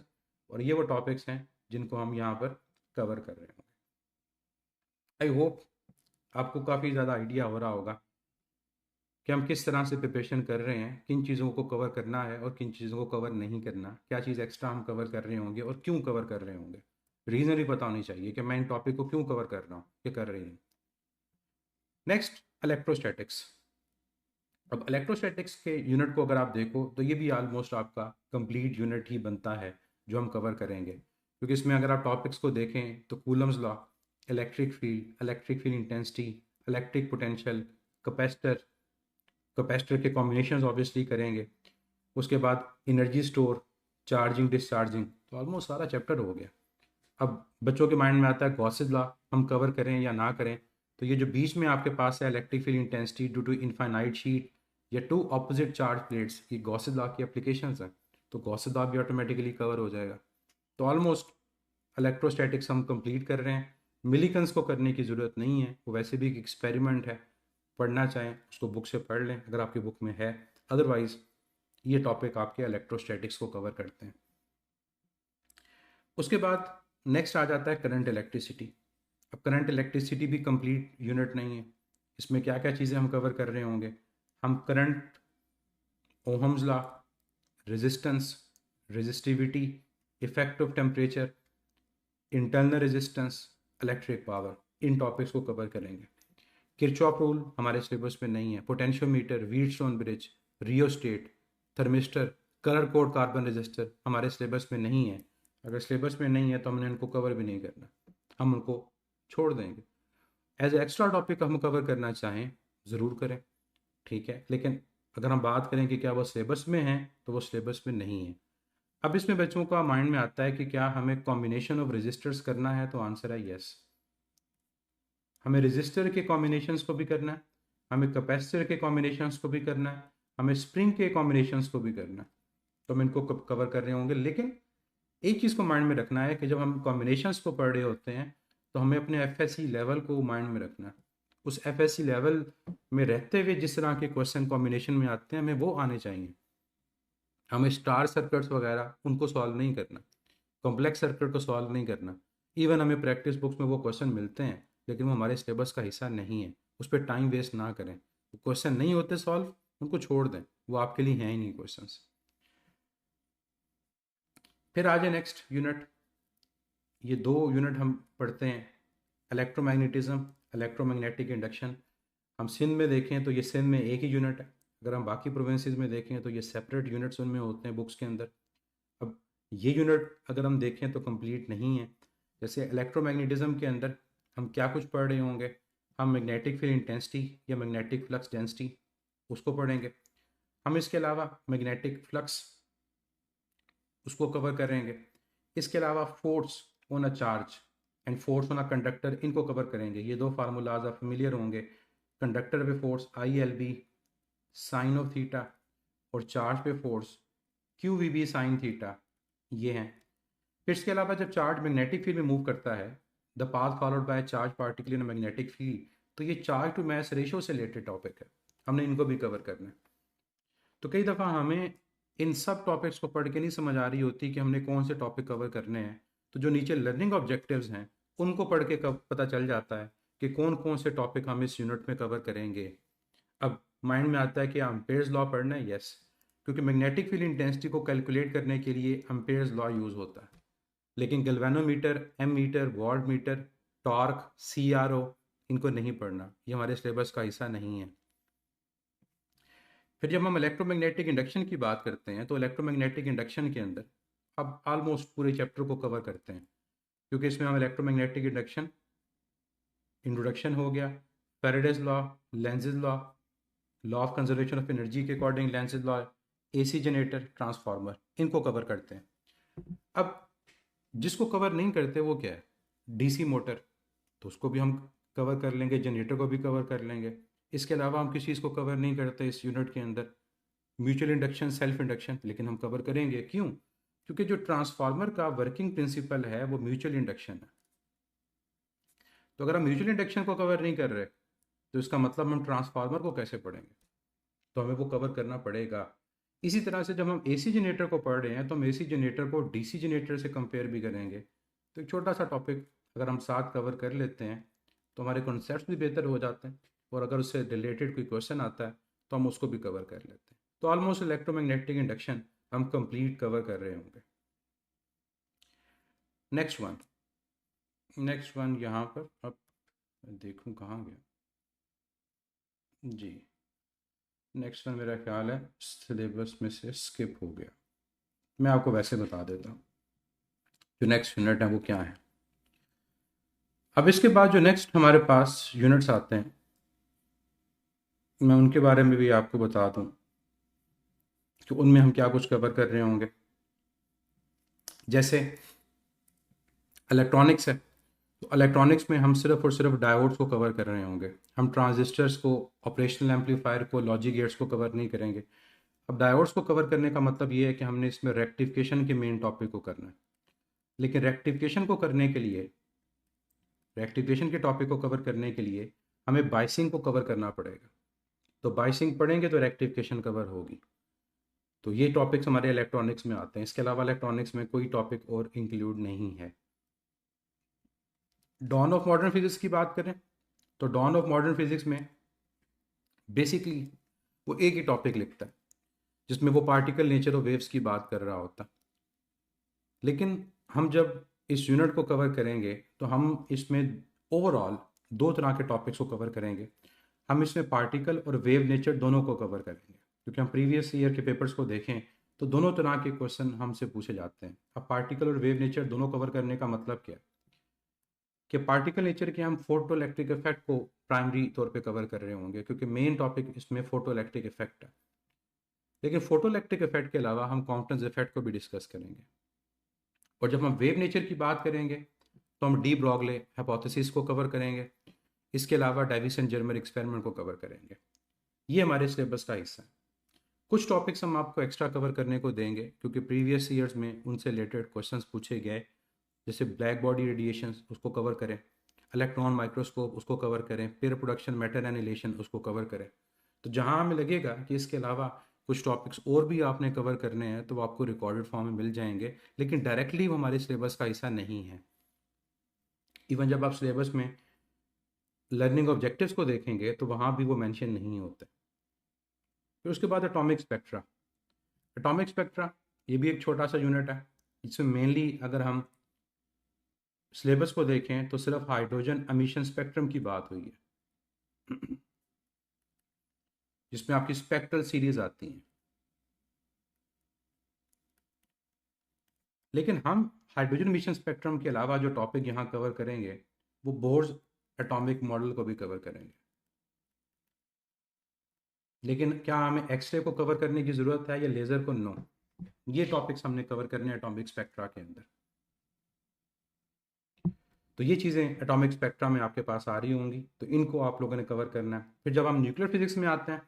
और ये वो टॉपिक्स हैं जिनको हम यहाँ पर कवर कर रहे हैं। आई होप आपको काफ़ी ज़्यादा आइडिया हो रहा होगा कि हम किस तरह से प्रिपरेशन कर रहे हैं, किन चीज़ों को कवर करना है और किन चीज़ों को कवर नहीं करना, क्या चीज़ एक्स्ट्रा हम कवर कर रहे होंगे और क्यों कवर कर रहे होंगे। रीज़न भी पता होनी चाहिए कि मैं इन टॉपिक को क्यों कवर कर रहा हूँ, ये कर रही हूँ। Next, electrostatics. अब इलेक्ट्रोस्टैटिक्स के यूनिट को अगर आप देखो तो ये भी ऑलमोस्ट आपका कंप्लीट यूनिट ही बनता है जो हम कवर करेंगे, क्योंकि इसमें अगर आप टॉपिक्स को देखें तो Coulomb's law, electric field intensity, electric potential, capacitor, capacitor के कॉम्बिनेशंस ऑब्वियसली करेंगे, उसके बाद एनर्जी स्टोर, चार्जिंग डिस्चार्जिंग, तो ऑलमोस्ट सारा चैप्टर हो गया। अब बच्चों के माइंड में आता है गॉसेस लॉ हम कवर करें या ना करें। तो ये जो बीच में आपके पास है electric field intensity due to infinite sheet या टू ऑपोजिट चार्ज प्लेट्स, ये गॉसेस लॉ की एप्लीकेशंस हैं, तो गॉसेस लॉ भी ऑटोमेटिकली कवर हो जाएगा। तो ऑलमोस्ट इलेक्ट्रोस्टैटिक्स हम कंप्लीट कर रहे हैं। मिलीकन्स को करने की ज़रूरत नहीं है, वो वैसे भी एक एक्सपेरिमेंट है। पढ़ना चाहें उसको बुक से पढ़ लें अगर आपकी बुक में है, अदरवाइज़ ये टॉपिक आपके इलेक्ट्रोस्टैटिक्स को कवर करते हैं। उसके बाद नेक्स्ट आ जाता है करंट इलेक्ट्रिसिटी। अब करंट इलेक्ट्रिसिटी भी कंप्लीट यूनिट नहीं है। इसमें क्या क्या चीज़ें हम कवर कर रहे होंगे? हम current, Ohm's law, resistance, resistivity, effect of temperature, internal resistance, electric power, इन टॉपिक्स को कवर करेंगे। किरचॉफ रूल हमारे सिलेबस में नहीं है। Potentiometer, Wheatstone bridge, rheostat, thermistor, colour code carbon resistor हमारे सिलेबस में नहीं है। अगर सिलेबस में नहीं है तो हमने इनको कवर भी नहीं करना, हम उनको छोड़ देंगे। एज एक्स्ट्रा टॉपिक हम कवर करना चाहें ज़रूर करें, ठीक है, लेकिन अगर हम बात करें कि क्या वो सिलेबस में है तो वो सिलेबस में नहीं है। अब इसमें बच्चों का माइंड में आता है कि क्या हमें कॉम्बिनेशन ऑफ रजिस्टर्स करना है, तो आंसर है यस। हमें रजिस्टर के कॉम्बिनेशंस को भी करना है, हमें कैपेसिटर के कॉम्बिनेशंस को भी करना है, हमें स्प्रिंग के कॉम्बिनेशंस को भी करना है। तो हम इनको कवर कर रहे होंगे। लेकिन एक चीज़ को माइंड में रखना है कि जब हम कॉम्बिनेशंस को पढ़ रहे होते हैं तो हमें अपने एफएससी लेवल को माइंड में रखना है। उस एफएससी लेवल में रहते हुए जिस तरह के क्वेश्चन कॉम्बिनेशन में आते हैं हमें वो आने चाहिए। हमें स्टार सर्किट्स वगैरह उनको सॉल्व नहीं करना, कॉम्प्लेक्स सर्किट को सॉल्व नहीं करना। इवन हमें प्रैक्टिस बुक्स में वो क्वेश्चन मिलते हैं लेकिन वो हमारे सिलेबस का हिस्सा नहीं है। उस पर टाइम वेस्ट ना करें। क्वेश्चन नहीं होते सॉल्व, उनको छोड़ दें, वो आपके लिए हैं ही नहीं क्वेश्चंस। फिर आ जाए नेक्स्ट यूनिट। ये दो यूनिट हम पढ़ते हैं, इलेक्ट्रोमैग्नेटिज्म, इलेक्ट्रोमैग्नेटिक इंडक्शन। हम सिंध में देखें तो ये सिंध में एक ही यूनिट है। अगर हम बाकी प्रोविंसेस में देखें तो ये सेपरेट यूनिट्स उनमें होते हैं बुक्स के अंदर। अब ये यूनिट अगर हम देखें तो कंप्लीट नहीं है। जैसे इलेक्ट्रोमैग्नेटिज्म के अंदर हम क्या कुछ पढ़ रहे होंगे? हम मैग्नेटिक फील्ड इंटेंसिटी या मैग्नेटिक फ्लक्स डेंसिटी उसको पढ़ेंगे। हम इसके अलावा मैग्नेटिक फ्लक्स उसको कवर करेंगे। इसके अलावा force on a charge and force on a conductor, इनको कवर करेंगे। ये दो फार्मूलाज आप फेमिलियर होंगे। कंडक्टर पे force ILB sine of theta और चार्ज पे फोर्स QVB साइन थीटा, ये हैं। फिर इसके अलावा जब चार्ज मैग्नेटिक फील्ड में मूव करता है, the path followed by charge particle in magnetic field, तो ये चार्ज टू मैस रेशो से रिलेटेड टॉपिक है, हमने इनको भी कवर करना है। तो कई दफ़ा हमें इन सब टॉपिक्स को पढ़ के नहीं समझ आ रही होती कि हमने कौन से टॉपिक कवर करने हैं, तो जो नीचे लर्निंग ऑब्जेक्टिव्स हैं उनको पढ़ के कब पता चल जाता है कि कौन कौन से टॉपिक हम इस यूनिट में कवर करेंगे। अब माइंड में आता है कि एम्पेयर्स लॉ पढ़ना है, यस, क्योंकि मैग्नेटिक फील्ड इंटेंसिटी को कैलकुलेट करने के लिए एम्पेयर्स लॉ यूज़ होता है। लेकिन galvanometer, ammeter, watt meter, torque, CRO, इनको नहीं पढ़ना, ये हमारे सिलेबस का हिस्सा नहीं है। फिर जब हम इलेक्ट्रोमैग्नेटिक इंडक्शन की बात करते हैं तो इलेक्ट्रोमैग्नेटिक इंडक्शन के अंदर अब ऑलमोस्ट पूरे चैप्टर को कवर करते हैं, क्योंकि इसमें हम इलेक्ट्रोमैग्नेटिक इंडक्शन, इंट्रोडक्शन हो गया, Faraday's law, Lenz's law, law of conservation of energy के according Lenz's law, AC generator, transformer, इनको कवर करते हैं। अब जिसको कवर नहीं करते वो क्या है, DC मोटर, तो उसको भी हम कवर कर लेंगे, जनरेटर को भी कवर कर लेंगे। इसके अलावा हम किसी चीज़ को कवर नहीं करते इस यूनिट के अंदर, म्यूचुअल इंडक्शन, सेल्फ इंडक्शन, लेकिन हम कवर करेंगे। क्यों? क्योंकि जो ट्रांसफार्मर का वर्किंग प्रिंसिपल है वो म्यूचुअल इंडक्शन है। तो अगर हम म्यूचुअल इंडक्शन को कवर नहीं कर रहे तो इसका मतलब हम ट्रांसफार्मर को कैसे पढ़ेंगे, तो हमें वो कवर करना पड़ेगा। इसी तरह से जब हम AC जनरेटर को पढ़ रहे हैं तो हम AC जनरेटर को DC जनरेटर से कंपेयर भी करेंगे। तो एक छोटा सा टॉपिक अगर हम साथ कवर कर लेते हैं तो हमारे कॉन्सेप्ट्स भी बेहतर हो जाते हैं, और अगर उससे रिलेटेड कोई क्वेश्चन आता है तो हम उसको भी कवर कर लेते हैं। तो ऑलमोस्ट इलेक्ट्रोमैग्नेटिक इंडक्शन हम कंप्लीट कवर कर रहे होंगे। नेक्स्ट वन यहाँ पर, अब देखूँ कहाँ गया जी, नेक्स्ट वन मेरा ख्याल है सिलेबस में से स्किप हो गया। मैं आपको वैसे बता देता हूँ जो नेक्स्ट यूनिट है वो क्या है। अब इसके बाद जो नेक्स्ट हमारे पास यूनिट्स आते हैं मैं उनके बारे में भी आपको बता दूं कि उनमें हम क्या कुछ कवर कर रहे होंगे। जैसे इलेक्ट्रॉनिक्स है, तो इलेक्ट्रॉनिक्स में हम सिर्फ और सिर्फ डायोड्स को कवर कर रहे होंगे, हम ट्रांजिस्टर्स को, ऑपरेशनल एम्पलीफायर को, लॉजिक गेट्स को कवर नहीं करेंगे। अब डायोड्स को कवर करने का मतलब ये है कि हमने इसमें रेक्टिफिकेशन के मेन टॉपिक को करना है, लेकिन रेक्टिफिकेशन को करने के लिए, रेक्टिफिकेशन के टॉपिक को कवर करने के लिए हमें बाइसिंग को कवर करना पड़ेगा। तो बाइसिंग पढ़ेंगे तो रेक्टिफिकेशन कवर होगी। तो ये टॉपिक्स हमारे इलेक्ट्रॉनिक्स में आते हैं, इसके अलावा इलेक्ट्रॉनिक्स में कोई टॉपिक और इंक्लूड नहीं है। डॉन ऑफ मॉडर्न फिजिक्स की बात करें तो डॉन ऑफ मॉडर्न फिजिक्स में बेसिकली वो एक ही टॉपिक लिखता है जिसमें वो पार्टिकल नेचर ऑफ वेव्स की बात कर रहा होता है। लेकिन हम जब इस यूनिट को कवर करेंगे तो हम इसमें ओवरऑल दो तरह के टॉपिक्स को कवर करेंगे। हम इसमें पार्टिकल और वेव नेचर दोनों को कवर करेंगे, क्योंकि हम प्रीवियस ईयर के पेपर्स को देखें तो दोनों तरह के क्वेश्चन हमसे पूछे जाते हैं। अब पार्टिकल और वेव नेचर दोनों कवर करने का मतलब क्या है कि पार्टिकल नेचर के हम फोटो इलेक्ट्रिक इफेक्ट को प्राइमरी तौर पे कवर कर रहे होंगे, क्योंकि मेन टॉपिक इसमें फोटो इलेक्ट्रिक इफेक्ट है। लेकिन फोटो इलेक्ट्रिक इफेक्ट के अलावा हम कॉम्पटेंस इफेक्ट को भी डिस्कस करेंगे। और जब हम वेव नेचर की बात करेंगे तो हम डी ब्रॉगले हाइपोथेसिस को कवर करेंगे, इसके अलावा डेविसन जर्मर एक्सपेरिमेंट को कवर करेंगे। ये हमारे सिलेबस का हिस्सा है। कुछ टॉपिक्स हम आपको एक्स्ट्रा कवर करने को देंगे क्योंकि प्रीवियस ईयर्स में उनसे रिलेटेड क्वेश्चंस पूछे गए, जैसे ब्लैक बॉडी रेडिएशन उसको कवर करें, इलेक्ट्रॉन माइक्रोस्कोप उसको कवर करें, पेयर प्रोडक्शन, मैटर एनिलेशन उसको कवर करें। तो जहाँ हमें लगेगा कि इसके अलावा कुछ टॉपिक्स और भी आपने कवर करने हैं तो वो आपको रिकॉर्डेड फॉर्म में मिल जाएंगे, लेकिन डायरेक्टली वो हमारे सिलेबस का हिस्सा नहीं है। इवन जब आप सिलेबस में लर्निंग ऑब्जेक्टिव्स को देखेंगे तो वहाँ भी वो मेंशन नहीं होते। फिर उसके बाद एटॉमिक स्पेक्ट्रा। एटॉमिक स्पेक्ट्रा ये भी एक छोटा सा यूनिट है। इसमें मेनली अगर हम सिलेबस को देखें तो सिर्फ हाइड्रोजन एमिशन स्पेक्ट्रम की बात हुई है जिसमें आपकी स्पेक्ट्रल सीरीज आती हैं। लेकिन हम हाइड्रोजन एमिशन स्पेक्ट्रम के अलावा जो टॉपिक यहाँ कवर करेंगे वो बोर्स एटॉमिक मॉडल को भी कवर करेंगे। लेकिन क्या हमें एक्सरे को कवर करने की ज़रूरत है या लेज़र को? नो। ये टॉपिक्स हमने कवर करने हैं एटॉमिक स्पेक्ट्रा के अंदर। तो ये चीज़ें एटॉमिक स्पेक्ट्रा में आपके पास आ रही होंगी, तो इनको आप लोगों ने कवर करना है। फिर जब हम न्यूक्लियर फिजिक्स में आते हैं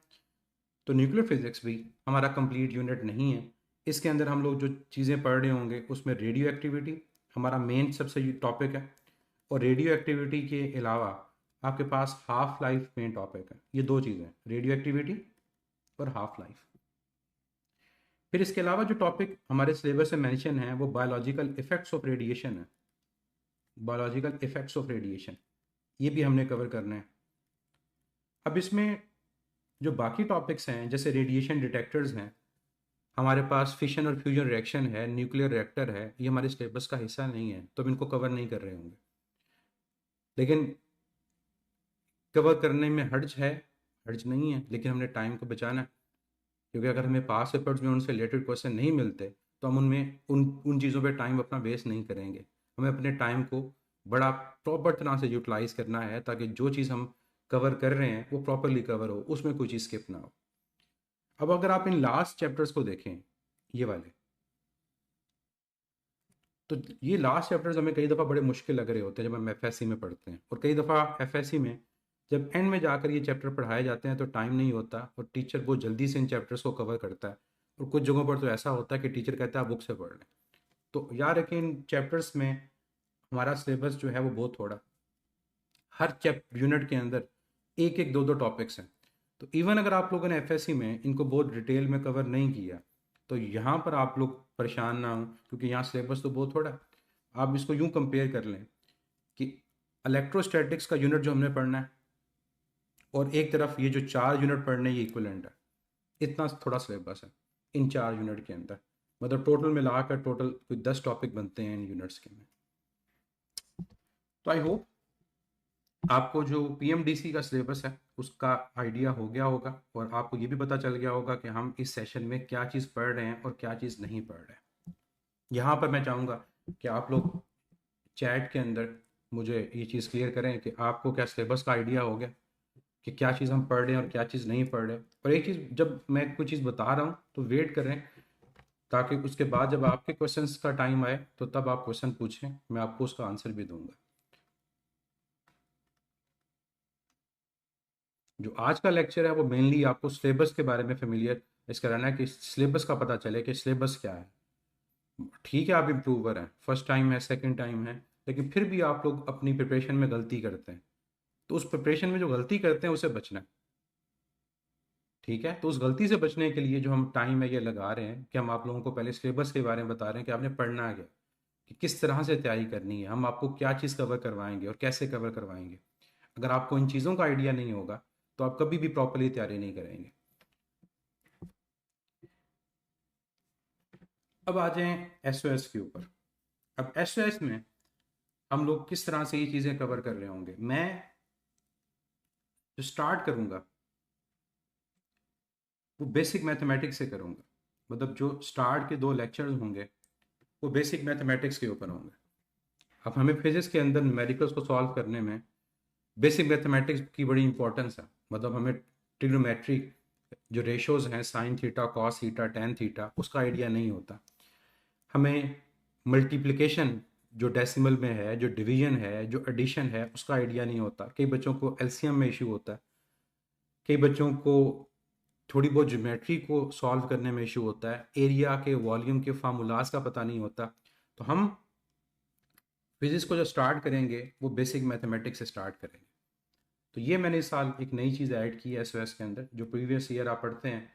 तो न्यूक्लियर फिजिक्स भी हमारा कंप्लीट यूनिट नहीं है, इसके अंदर हम लोग जो चीज़ें पढ़ रहे होंगे उसमें रेडियो एक्टिविटी हमारा मेन सबसे टॉपिक है, और रेडियो एक्टिविटी के अलावा आपके पास हाफ लाइफ मेन टॉपिक है। ये दो चीज़ें, रेडियो एक्टिविटी और हाफ लाइफ। फिर इसके अलावा जो टॉपिक हमारे सिलेबस में मेंशन है वो बायोलॉजिकल इफेक्ट्स ऑफ रेडिएशन है। बायोलॉजिकल इफेक्ट्स ऑफ रेडिएशन ये भी हमने कवर करना है। अब इसमें जो बाकी टॉपिक्स हैं जैसे रेडिएशन डिटेक्टर्स हैं, हमारे पास फिशन और फ्यूजन रिएक्शन है, न्यूक्लियर रिएक्टर है, ये हमारे सिलेबस का हिस्सा नहीं है तो हम इनको कवर नहीं कर रहे होंगे, लेकिन कवर करने में हर्ज है, हर्ज नहीं है, लेकिन हमने टाइम को बचाना है। क्योंकि अगर हमें पास पेपर्स में उनसे रिलेटेड क्वेश्चन नहीं मिलते तो हम उनमें उन चीज़ों पे टाइम अपना वेस्ट नहीं करेंगे। हमें अपने टाइम को बड़ा प्रॉपर तरह से यूटिलाइज करना है ताकि जो चीज़ हम कवर कर रहे हैं वो प्रॉपरली कवर हो, उसमें कोई चीज़ स्किप ना हो। अब अगर आप इन लास्ट चैप्टर्स को देखें, ये वाले, तो ये लास्ट चैप्टर्स हमें कई दफ़ा बड़े मुश्किल लग रहे होते हैं जब हम एफएससी में पढ़ते हैं, और कई दफ़ा एफएससी में जब एंड में जाकर ये चैप्टर पढ़ाए जाते हैं तो टाइम नहीं होता और टीचर बहुत जल्दी से इन चैप्टर्स को कवर करता है, और कुछ जगहों पर तो ऐसा होता है कि टीचर कहता है आप बुक से पढ़ लें। तो याद रखें इन चैप्टर्स में हमारा सिलेबस जो है वो बहुत थोड़ा, हर यूनिट के अंदर एक एक दो दो टॉपिक्स हैं। तो इवन अगर आप लोगों ने एफएससी में इनको बहुत डिटेल में कवर नहीं किया तो यहाँ पर आप लोग परेशान ना हो, क्योंकि यहाँ सिलेबस तो बहुत थोड़ा है। आप इसको यूँ कंपेयर कर लें कि इलेक्ट्रोस्टैटिक्स का यूनिट जो हमने पढ़ना है और एक तरफ ये जो 4 यूनिट पढ़ने ये इक्विवेलेंट है, इतना थोड़ा सिलेबस है इन 4 यूनिट के अंदर। मतलब टोटल मिलाकर टोटल कोई 10 टॉपिक बनते हैं इन यूनिट्स के में। तो आई होप आपको जो पीएमडीसी का सिलेबस है उसका आइडिया हो गया होगा, और आपको ये भी पता चल गया होगा कि हम इस सेशन में क्या चीज़ पढ़ रहे हैं और क्या चीज़ नहीं पढ़ रहे हैं। यहाँ पर मैं चाहूँगा कि आप लोग चैट के अंदर मुझे ये चीज़ क्लियर करें कि आपको क्या सिलेबस का आइडिया हो गया कि क्या चीज़ हम पढ़ रहे हैं और क्या चीज़ नहीं पढ़ रहे। और एक चीज़, जब मैं कोई चीज़ बता रहा हूँ तो वेट करें, ताकि उसके बाद जब आपके क्वेश्चंस का टाइम आए तो तब आप क्वेश्चन पूछें, मैं आपको उसका आंसर भी दूंगा। जो आज का लेक्चर है वो मेनली आपको सिलेबस के बारे में फेमिलियर इस कराना है कि सिलेबस का पता चले कि सिलेबस क्या है। ठीक है, आप इम्प्रूवर हैं, फर्स्ट टाइम है, सेकंड टाइम है, लेकिन फिर भी आप लोग अपनी प्रिपरेशन में गलती करते हैं, तो उस प्रिपरेशन में जो गलती करते हैं उसे बचना है। ठीक है, तो उस गलती से बचने के लिए जो हम टाइम है ये लगा रहे हैं कि हम आप लोगों को पहले सिलेबस के बारे में बता रहे हैं कि आपने पढ़ना क्या, कि किस तरह से तैयारी करनी है, हम आपको क्या चीज़ कवर करवाएंगे और कैसे कवर करवाएंगे। अगर आपको इन चीज़ों का आइडिया नहीं होगा तो आप कभी भी प्रॉपरली तैयारी नहीं करेंगे। अब आ जाएं एसओएस के ऊपर। अब एसओएस में हम लोग किस तरह से ये चीज़ें कवर कर रहे होंगे। मैं जो स्टार्ट करूँगा वो बेसिक मैथमेटिक्स से करूँगा, मतलब जो स्टार्ट के 2 लेक्चर्स होंगे वो बेसिक मैथमेटिक्स के ऊपर होंगे। अब हमें फिजिक्स के अंदर न्यूमेरिकल्स को सॉल्व करने में बेसिक मैथमेटिक्स की बड़ी इंपॉर्टेंस है। मतलब हमें ट्रिग्नोमेट्री जो रेशोज़ हैं, sine theta, cos theta, tan theta, उसका आइडिया नहीं होता। हमें मल्टीप्लिकेशन जो डेसिमल में है, जो डिवीजन है, जो एडिशन है, उसका आइडिया नहीं होता। कई बच्चों को एलसीएम में इशू होता है, कई बच्चों को थोड़ी बहुत ज्योमेट्री को सॉल्व करने में इशू होता है, एरिया के, वॉल्यूम के फार्मूलाज का पता नहीं होता। तो हम फिजिक्स को जो स्टार्ट करेंगे वो बेसिक मैथमेटिक्स से स्टार्ट करेंगे। तो ये मैंने इस साल एक नई चीज़ ऐड की है एसओएस के अंदर। जो प्रीवियस ईयर आप पढ़ते हैं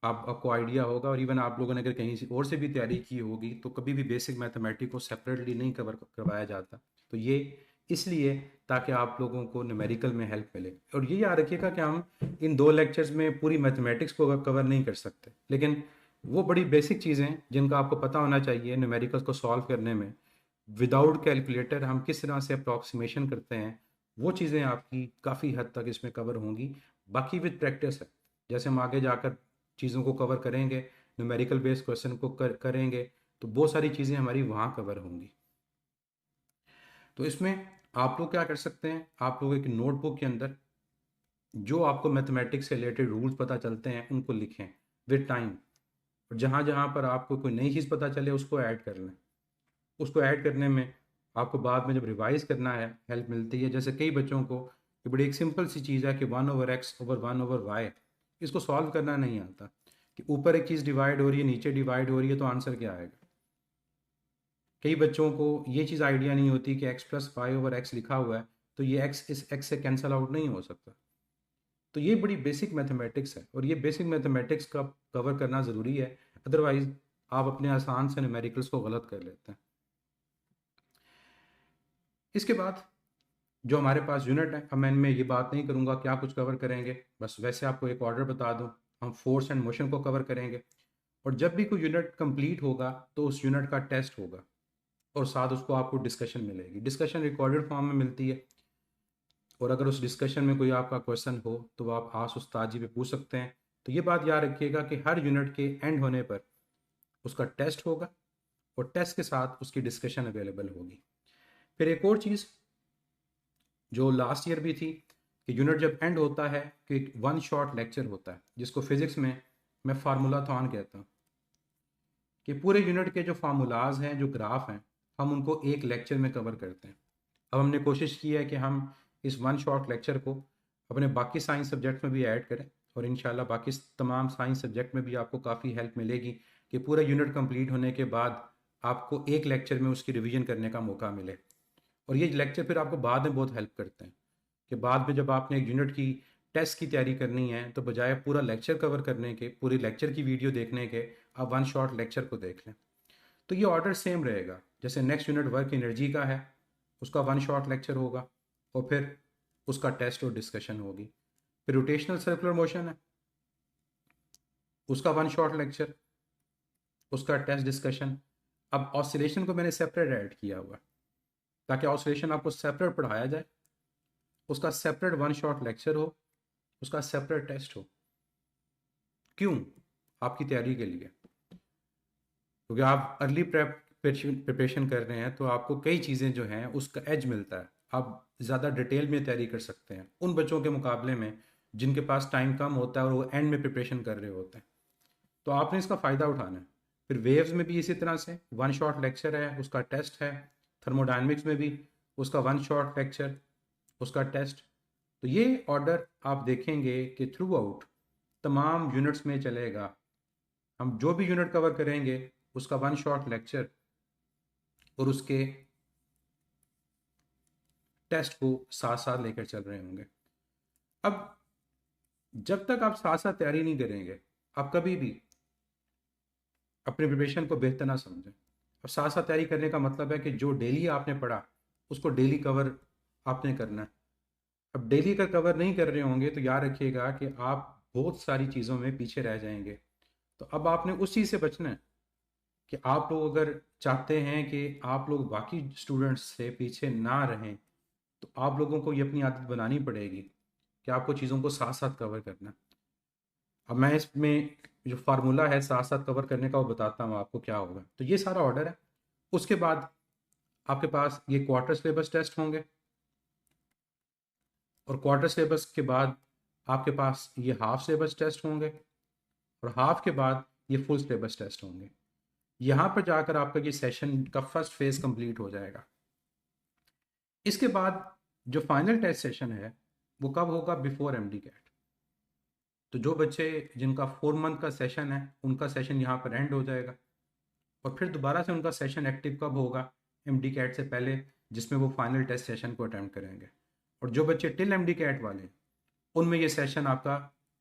आपको आइडिया होगा, और इवन आप लोगों ने अगर कहीं से और से भी तैयारी की होगी तो कभी भी बेसिक मैथमेटिक्स को सेपरेटली नहीं कवर करवाया जाता। तो ये इसलिए ताकि आप लोगों को न्यूमेरिकल में हेल्प मिले। और ये याद रखिएगा कि हम इन 2 लेक्चर्स में पूरी मैथमेटिक्स को कवर नहीं कर सकते, लेकिन वो बड़ी बेसिक चीज़ें जिनका आपको पता होना चाहिए न्यूमेरिकल्स को सॉल्व करने में। विदाउट कैलकुलेटर हम किस तरह से अप्रॉक्सीमेशन करते हैं, वो चीज़ें आपकी काफ़ी हद तक इसमें कवर होंगी। बाकी विद प्रैक्टिस है, जैसे हम आगे जाकर चीज़ों को कवर करेंगे, न्यूमेरिकल बेस्ड क्वेश्चन को करेंगे, तो बहुत सारी चीज़ें हमारी वहाँ कवर होंगी। तो इसमें आप लोग क्या कर सकते हैं, आप लोग एक नोटबुक के अंदर जो आपको मैथमेटिक्स से रिलेटेड रूल्स पता चलते हैं उनको लिखें विद टाइम, और जहाँ जहाँ पर आपको कोई नई चीज़ पता चले उसको ऐड कर लें। उसको ऐड करने में आपको बाद में जब रिवाइज करना है हेल्प मिलती है। जैसे कई बच्चों को ये बड़ी एक सिंपल सी चीज़ है कि 1/x/1/y, इसको सॉल्व करना नहीं आता, कि ऊपर एक चीज़ डिवाइड हो रही है, नीचे डिवाइड हो रही है, तो आंसर क्या आएगा। कई बच्चों को ये चीज़ आइडिया नहीं होती कि x+5/x लिखा हुआ है, तो ये x इस x से कैंसिल आउट नहीं हो सकता। तो ये बड़ी बेसिक मैथमेटिक्स है, और ये बेसिक मैथमेटिक्स का कवर करना ज़रूरी है, अदरवाइज़ आप अपने आसान से न्यूमेरिकल्स को गलत कर लेते हैं। इसके बाद जो हमारे पास यूनिट है, अब मैं इनमें ये बात नहीं करूँगा क्या कुछ कवर करेंगे, बस वैसे आपको एक ऑर्डर बता दूँ। हम फोर्स एंड मोशन को कवर करेंगे, और जब भी कोई यूनिट कंप्लीट होगा तो उस यूनिट का टेस्ट होगा, और साथ उसको आपको डिस्कशन मिलेगी। डिस्कशन रिकॉर्डेड फॉर्म में मिलती है, और अगर उस डिस्कशन में कोई आपका क्वेश्चन हो तो आप आस उस्ताद जी पे पूछ सकते हैं। तो ये बात याद रखिएगा कि हर यूनिट के एंड होने पर उसका टेस्ट होगा, और टेस्ट के साथ उसकी डिस्कशन अवेलेबल होगी। फिर एक और चीज़ जो लास्ट ईयर भी थी, कि यूनिट जब एंड होता है कि एक वन शॉट लेक्चर होता है, जिसको फिज़िक्स में मैं फार्मूलाथॉन कहता हूँ, कि पूरे यूनिट के जो फार्मूलाज हैं, जो ग्राफ हैं, हम उनको एक लेक्चर में कवर करते हैं। अब हमने कोशिश की है कि हम इस वन शॉट लेक्चर को अपने बाकी साइंस सब्जेक्ट में भी ऐड करें, और इंशाल्लाह बाकी तमाम साइंस सब्जेक्ट में भी आपको काफ़ी हेल्प मिलेगी कि पूरा यूनिट कंप्लीट होने के बाद आपको एक लेक्चर में उसकी रिवीजन करने का मौका मिले। और ये लेक्चर फिर आपको बाद में बहुत हेल्प करते हैं, कि बाद में जब आपने एक यूनिट की टेस्ट की तैयारी करनी है, तो बजाय पूरा लेक्चर कवर करने के, पूरी लेक्चर की वीडियो देखने के, आप वन शॉट लेक्चर को देख लें। तो ये ऑर्डर सेम रहेगा, जैसे नेक्स्ट यूनिट वर्क एनर्जी का है, उसका वन शॉट लेक्चर होगा, और फिर उसका टेस्ट और डिस्कशन होगी। फिर रोटेशनल सर्कुलर मोशन है, उसका वन शॉट लेक्चर, उसका टेस्ट डिस्कशन। अब ऑसिलेशन को मैंने सेपरेट ऐड किया हुआ है, ताकि ऑसिलेशन आपको सेपरेट पढ़ाया जाए, उसका सेपरेट वन शॉट लेक्चर हो, उसका सेपरेट टेस्ट हो। क्यों? आपकी तैयारी के लिए, क्योंकि आप अर्ली प्रिपरेशन कर रहे हैं, तो आपको कई चीज़ें जो हैं उसका एज मिलता है, आप ज़्यादा डिटेल में तैयारी कर सकते हैं उन बच्चों के मुकाबले में जिनके पास टाइम कम होता है और वो एंड में प्रिपरेशन कर रहे होते हैं। तो आपने इसका फ़ायदा उठाना है। फिर वेव्स में भी इसी तरह से वन शॉट लेक्चर है, उसका टेस्ट है। थर्मोडायनमिक्स में भी उसका वन शॉट लेक्चर, उसका टेस्ट। तो ये ऑर्डर आप देखेंगे कि थ्रू आउट तमाम यूनिट्स में चलेगा। हम जो भी यूनिट कवर करेंगे उसका वन शॉट लेक्चर और उसके टेस्ट को साथ साथ लेकर चल रहे होंगे। अब जब तक आप साथ साथ तैयारी नहीं करेंगे, आप कभी भी अपनी प्रिपरेशन को बेहतर ना समझें। अब साथ साथ तैयारी करने का मतलब है कि जो डेली आपने पढ़ा उसको डेली कवर आपने करना है। अब डेली का कवर नहीं कर रहे होंगे तो याद रखिएगा कि आप बहुत सारी चीज़ों में पीछे रह जाएंगे। तो अब आपने उस चीज़ से बचना है कि आप लोग अगर चाहते हैं कि आप लोग बाकी स्टूडेंट्स से पीछे ना रहें, तो आप लोगों को ये अपनी आदत बनानी पड़ेगी कि आपको चीज़ों को साथ साथ कवर करना। अब मैं इसमें जो फार्मूला है साथ साथ कवर करने का वो बताता हूँ आपको क्या होगा। तो ये सारा ऑर्डर है। उसके बाद आपके पास ये क्वार्टर सिलेबस टेस्ट होंगे, और क्वार्टर सिलेबस के बाद आपके पास ये हाफ सिलेबस टेस्ट होंगे, और हाफ के बाद ये फुल सिलेबस टेस्ट होंगे। यहाँ पर जाकर आपका ये सेशन का फर्स्ट फेज कंप्लीट हो जाएगा। इसके बाद जो फाइनल टेस्ट सेशन है वो कब होगा? Before MDCAT. तो जो बच्चे जिनका 4 मंथ का सेशन है उनका सेशन यहाँ पर एंड हो जाएगा, और फिर दोबारा से उनका सेशन एक्टिव कब होगा? एमडी कैट से पहले, जिसमें वो फाइनल टेस्ट सेशन को अटेम्प्ट करेंगे। और जो बच्चे टिल एमडी कैट वाले, उनमें ये सेशन आपका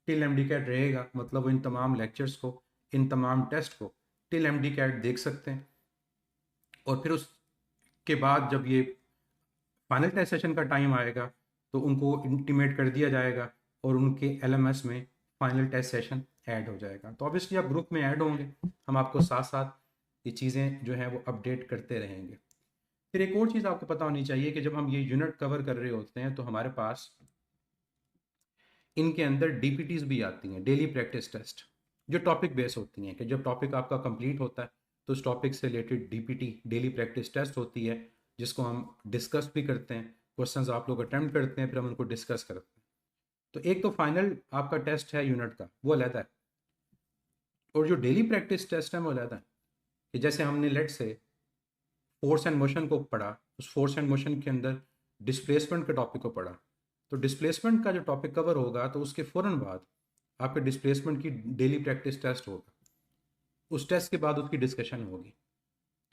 टिल एमडी कैट रहेगा, मतलब वो इन तमाम लेक्चर्स को, इन तमाम टेस्ट को टिल एमडी कैट देख सकते हैं। और फिर उसके बाद जब ये फाइनल टेस्ट सेशन का टाइम आएगा तो उनको इंटीमेट कर दिया जाएगा, और उनके एलएमएस में फाइनल टेस्ट सेशन ऐड हो जाएगा। तो ऑब्वियसली आप ग्रुप में ऐड होंगे, हम आपको साथ साथ ये चीज़ें जो हैं वो अपडेट करते रहेंगे। फिर एक और चीज़ आपको पता होनी चाहिए कि जब हम ये यूनिट कवर कर रहे होते हैं तो हमारे पास इनके अंदर डीपीटीज भी आती हैं, डेली प्रैक्टिस टेस्ट, जो टॉपिक बेस होती हैं, कि जब टॉपिक आपका कंप्लीट होता है तो उस टॉपिक से related DPT, daily practice test होती है, जिसको हम डिस्कस भी करते हैं। क्वेश्चंस आप लोग अटेम्प्ट करते हैं, फिर हम उनको डिस्कस करते हैं। तो एक तो फाइनल आपका टेस्ट है यूनिट का, वो अलग है, और जो डेली प्रैक्टिस टेस्ट है वो अलग है। कि जैसे हमने लेट से फोर्स एंड मोशन को पढ़ा, उस फोर्स एंड मोशन के अंदर डिस्प्लेसमेंट के टॉपिक को पढ़ा, तो डिस्प्लेसमेंट का जो टॉपिक कवर होगा तो उसके फ़ौरन बाद आपके डिस्प्लेसमेंट की डेली प्रैक्टिस टेस्ट होगा, उस टेस्ट के बाद उसकी डिस्कशन होगी।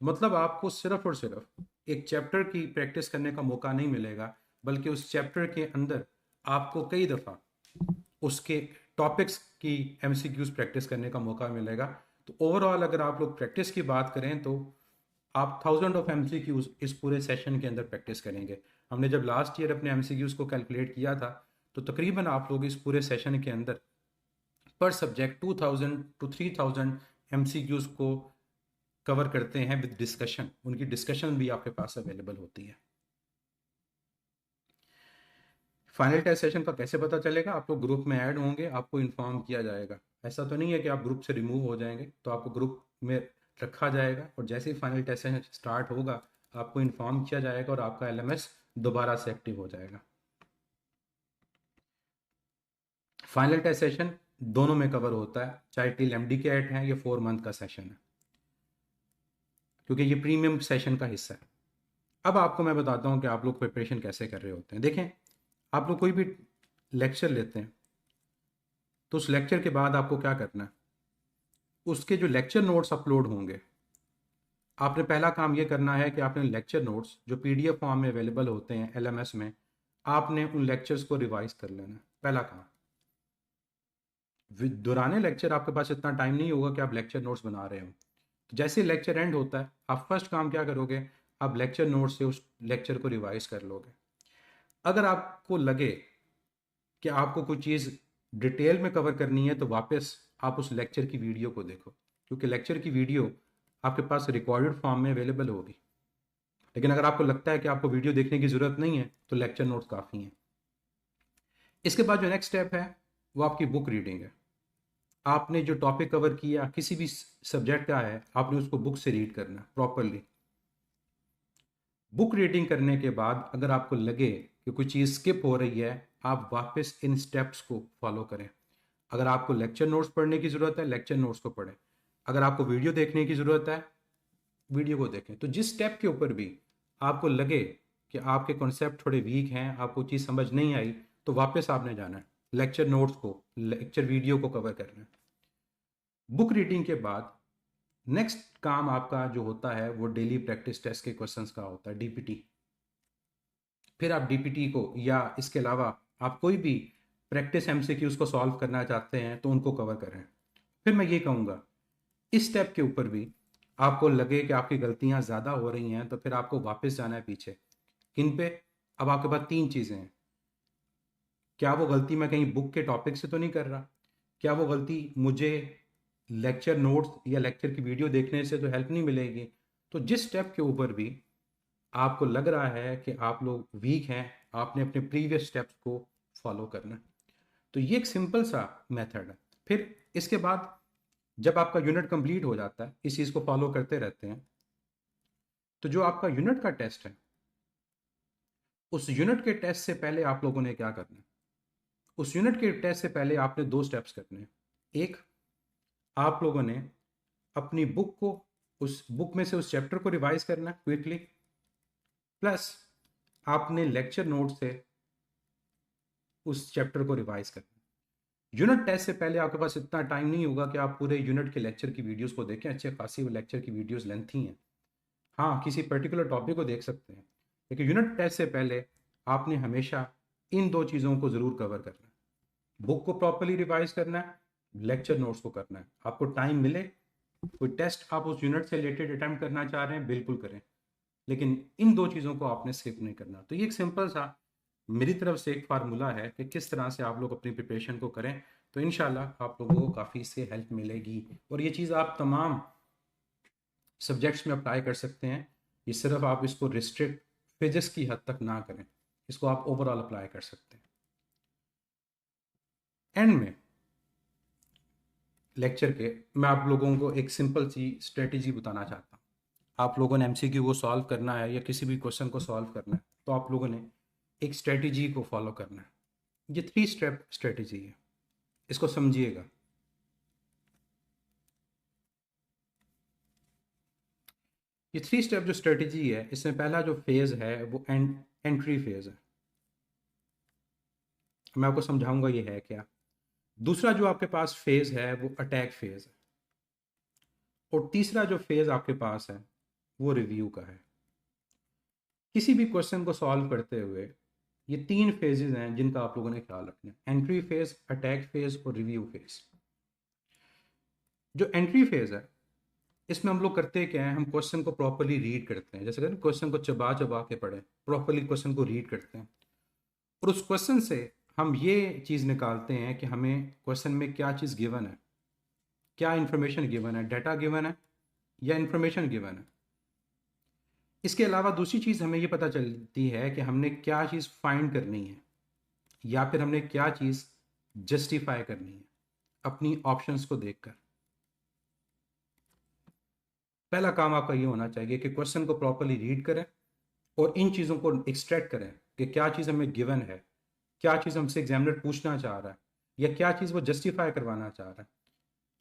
तो मतलब आपको सिर्फ और सिर्फ एक चैप्टर की प्रैक्टिस करने का मौका नहीं मिलेगा, बल्कि उस चैप्टर के अंदर आपको कई दफ़ा उसके टॉपिक्स की एमसीक्यूज प्रैक्टिस करने का मौका मिलेगा। तो ओवरऑल अगर आप लोग प्रैक्टिस की बात करें तो आप 1000 ऑफ एमसीक्यूज इस पूरे सेशन के अंदर प्रैक्टिस करेंगे। हमने जब लास्ट ईयर अपने एमसीक्यूज को कैलकुलेट किया था तो तकरीबन आप लोग इस पूरे सेशन के अंदर पर सब्जेक्ट 2000 टू 3000 एमसीक्यूज को कवर करते हैं विद डिस्कशन। उनकी डिस्कशन भी आपके पास अवेलेबल होती है। फाइनल टेस्ट सेशन का कैसे पता चलेगा? आप लोग ग्रुप में ऐड होंगे, आपको इन्फॉर्म किया जाएगा। ऐसा तो नहीं है कि आप ग्रुप से रिमूव हो जाएंगे, तो आपको ग्रुप में रखा जाएगा और जैसे ही फाइनल टेस्ट सेशन स्टार्ट होगा आपको इन्फॉर्म किया जाएगा और आपका एलएमएस दोबारा से एक्टिव हो जाएगा। फाइनल टेस्ट सेशन दोनों में कवर होता है, चाहे टिल एमडी के एट है या 4 मंथ का सेशन है, क्योंकि ये प्रीमियम सेशन का हिस्सा है। अब आपको मैं बताता हूँ कि आप लोग प्रिपरेशन कैसे कर रहे होते हैं। देखें, आप लोग कोई भी लेक्चर लेते हैं तो उस लेक्चर के बाद आपको क्या करना है, उसके जो लेक्चर नोट्स अपलोड होंगे, आपने पहला काम ये करना है कि आपने लेक्चर नोट्स जो पीडीएफ फॉर्म में अवेलेबल होते हैं एलएमएस में, आपने उन लेक्चर्स को रिवाइज कर लेना है। पहला काम। दौरान लेक्चर आपके पास इतना टाइम नहीं होगा कि आप लेक्चर नोट्स बना रहे हो, तो जैसे लेक्चर एंड होता है आप फर्स्ट काम क्या करोगे, आप लेक्चर नोट्स से उस लेक्चर को रिवाइज कर लोगे। अगर आपको लगे कि आपको कोई चीज़ डिटेल में कवर करनी है तो वापस आप उस लेक्चर की वीडियो को देखो, क्योंकि लेक्चर की वीडियो आपके पास रिकॉर्डेड फॉर्म में अवेलेबल होगी। लेकिन अगर आपको लगता है कि आपको वीडियो देखने की ज़रूरत नहीं है तो लेक्चर नोट्स काफ़ी हैं। इसके बाद जो नेक्स्ट स्टेप है वो आपकी बुक रीडिंग है। आपने जो टॉपिक कवर किया किसी भी सब्जेक्ट का है, आपने उसको बुक से रीड करना प्रॉपरली। बुक रीडिंग करने के बाद अगर आपको लगे कि कोई चीज़ स्किप हो रही है, आप वापस इन स्टेप्स को फॉलो करें। अगर आपको लेक्चर नोट्स पढ़ने की ज़रूरत है, लेक्चर नोट्स को पढ़ें। अगर आपको वीडियो देखने की ज़रूरत है, वीडियो को देखें। तो जिस स्टेप के ऊपर भी आपको लगे कि आपके कॉन्सेप्ट थोड़े वीक हैं, आपको चीज़ समझ नहीं आई, तो वापस आपने जाना है लेक्चर नोट्स को, लेक्चर वीडियो को कवर करना है। बुक रीडिंग के बाद नेक्स्ट काम आपका जो होता है वो डेली प्रैक्टिस टेस्ट के क्वेश्चंस का होता है, डीपीटी। फिर आप डीपीटी को या इसके अलावा आप कोई भी प्रैक्टिस एमसीक्यूज को सॉल्व करना चाहते हैं तो उनको कवर करें। फिर मैं ये कहूँगा, इस स्टेप के ऊपर भी आपको लगे कि आपकी गलतियाँ ज़्यादा हो रही हैं तो फिर आपको वापस जाना है पीछे। किन पे? अब आपके पास 3 चीज़ें हैं। क्या वो गलती मैं कहीं बुक के टॉपिक से तो नहीं कर रहा? क्या वो गलती मुझे लेक्चर नोट्स या लेक्चर की वीडियो देखने से तो हेल्प नहीं मिलेगी? तो जिस स्टेप के ऊपर भी आपको लग रहा है कि आप लोग वीक हैं, आपने अपने प्रीवियस स्टेप्स को फॉलो करना है। तो ये एक सिंपल सा मेथड है। फिर इसके बाद जब आपका यूनिट कंप्लीट हो जाता है, इस चीज़ को फॉलो करते रहते हैं, तो जो आपका यूनिट का टेस्ट है, उस यूनिट के टेस्ट से पहले आप लोगों ने क्या करना है? उस यूनिट के टेस्ट से पहले आपने 2 स्टेप्स करने हैं। एक, आप लोगों ने अपनी बुक को, उस बुक में से उस चैप्टर को रिवाइज करना है क्विकली, प्लस आपने लेक्चर नोट से उस चैप्टर को रिवाइज करना है। यूनिट टेस्ट से पहले आपके पास इतना टाइम नहीं होगा कि आप पूरे यूनिट के लेक्चर की वीडियोस को देखें, अच्छे खासी वो लेक्चर की वीडियोस लेंथी हैं। हाँ, किसी पर्टिकुलर टॉपिक को देख सकते हैं, लेकिन यूनिट टेस्ट से पहले आपने हमेशा इन 2 चीज़ों को ज़रूर कवर करना है। बुक को प्रॉपरली रिवाइज करना है, लेक्चर नोट्स को करना है। आपको टाइम मिले, कोई टेस्ट आप उस यूनिट से रिलेटेड अटैम्प्ट करना चाह रहे हैं, बिल्कुल करें, लेकिन इन 2 चीज़ों को आपने स्किप नहीं करना। तो ये एक सिंपल सा मेरी तरफ से एक फार्मूला है कि किस तरह से आप लोग अपनी प्रिपरेशन को करें, तो इंशाल्लाह आप लोगों को काफ़ी इससे हेल्प मिलेगी। और ये चीज़ आप तमाम सब्जेक्ट्स में अप्लाई कर सकते हैं। ये सिर्फ आप इसको रिस्ट्रिक्ट फिजिक्स की हद तक ना करें, इसको आप ओवरऑल अप्लाई कर सकते हैं। एंड में लेक्चर के मैं आप लोगों को एक सिंपल सी स्ट्रेटजी बताना चाहता हूँ। आप लोगों ने एमसीक्यू को सॉल्व करना है या किसी भी क्वेश्चन को सॉल्व करना है, तो आप लोगों ने एक स्ट्रेटजी को फॉलो करना है। ये 3 स्टेप स्ट्रेटजी है, इसको समझिएगा। ये 3 स्टेप जो स्ट्रेटजी है, इसमें पहला जो फेज़ है वो एंट्री फेज़ है। मैं आपको समझाऊंगा ये है क्या। दूसरा जो आपके पास फेज़ है वो अटैक फेज़ है, और तीसरा जो फेज़ आपके पास है वो रिव्यू का है। किसी भी क्वेश्चन को सॉल्व करते हुए ये तीन फेजेस हैं जिनका आप लोगों ने ख्याल रखना है: एंट्री फेज, अटैक फेज और रिव्यू फेज। जो एंट्री फेज है इसमें हम लोग करते क्या है, हम क्वेश्चन को प्रॉपरली रीड करते हैं, जैसे कहते हैं क्वेश्चन को चबा चबा के पढ़ें, प्रॉपरली क्वेश्चन को रीड करते हैं, और उस क्वेश्चन से हम ये चीज़ निकालते हैं कि हमें क्वेश्चन में क्या चीज़ गिवन है, क्या इन्फॉर्मेशन गिवन है, डाटा गिवन है या इन्फॉर्मेशन गिवन है। इसके अलावा दूसरी चीज़ हमें ये पता चलती है कि हमने क्या चीज़ फाइंड करनी है या फिर हमने क्या चीज़ जस्टिफाई करनी है अपनी ऑप्शंस को देखकर। पहला काम आपका ये होना चाहिए कि क्वेश्चन को प्रॉपरली रीड करें और इन चीज़ों को एक्सट्रैक्ट करें कि क्या चीज़ हमें गिवन है, क्या चीज़ हमसे एग्जामिनर पूछना चाह रहा है या क्या चीज़ वो जस्टिफाई करवाना चाह रहा है।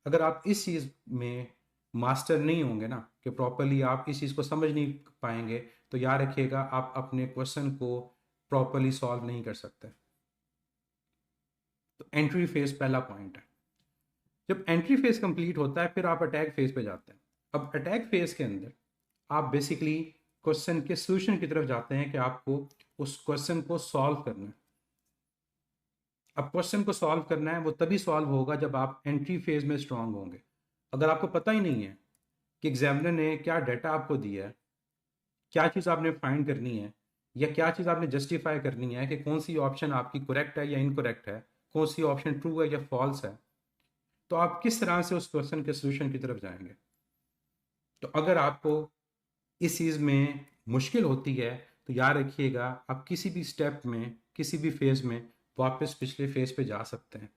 अगर आप इस चीज़ में मास्टर नहीं होंगे ना, कि प्रॉपरली आप इस चीज़ को समझ नहीं पाएंगे, तो याद रखिएगा आप अपने क्वेश्चन को प्रॉपरली सॉल्व नहीं कर सकते। तो एंट्री फेज पहला पॉइंट है। जब एंट्री फेज कंप्लीट होता है फिर आप अटैक फेज पे जाते हैं। अब अटैक फेज के अंदर आप बेसिकली क्वेश्चन के सोल्यूशन की तरफ जाते हैं कि आपको उस क्वेश्चन को सॉल्व करना है। अब क्वेश्चन को सॉल्व करना है वो तभी सॉल्व होगा जब आप एंट्री फेज में स्ट्रांग होंगे। अगर आपको पता ही नहीं है कि एग्जामिनर ने क्या डाटा आपको दिया है, क्या चीज़ आपने फाइंड करनी है या क्या चीज़ आपने जस्टिफाई करनी है कि कौन सी ऑप्शन आपकी करेक्ट है या इनकरेक्ट है, कौन सी ऑप्शन ट्रू है या फॉल्स है, तो आप किस तरह से उस क्वेश्चन के सोल्यूशन की तरफ जाएंगे। तो अगर आपको इस चीज़ में मुश्किल होती है तो याद रखिएगा आप किसी भी स्टेप में, किसी भी फेज़ में वापस पिछले फेज़ पे जा सकते हैं।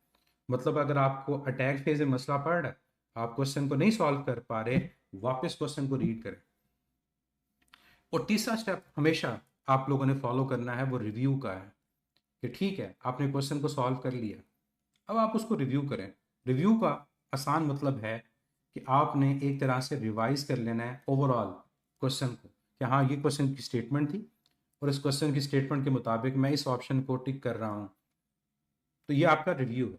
मतलब अगर आपको अटैक फेज़ में मसला पड़ रहा है, आप क्वेश्चन को नहीं सॉल्व कर पा रहे, वापस क्वेश्चन को रीड करें। और तीसरा स्टेप हमेशा आप लोगों ने फॉलो करना है वो रिव्यू का है, कि ठीक है आपने क्वेश्चन को सॉल्व कर लिया, अब आप उसको रिव्यू करें। रिव्यू का आसान मतलब है कि आपने एक तरह से रिवाइज कर लेना है ओवरऑल क्वेश्चन को, कि हाँ ये क्वेश्चन की स्टेटमेंट थी और इस क्वेश्चन की स्टेटमेंट के मुताबिक मैं इस ऑप्शन को टिक कर रहा हूँ। तो ये आपका रिव्यू है।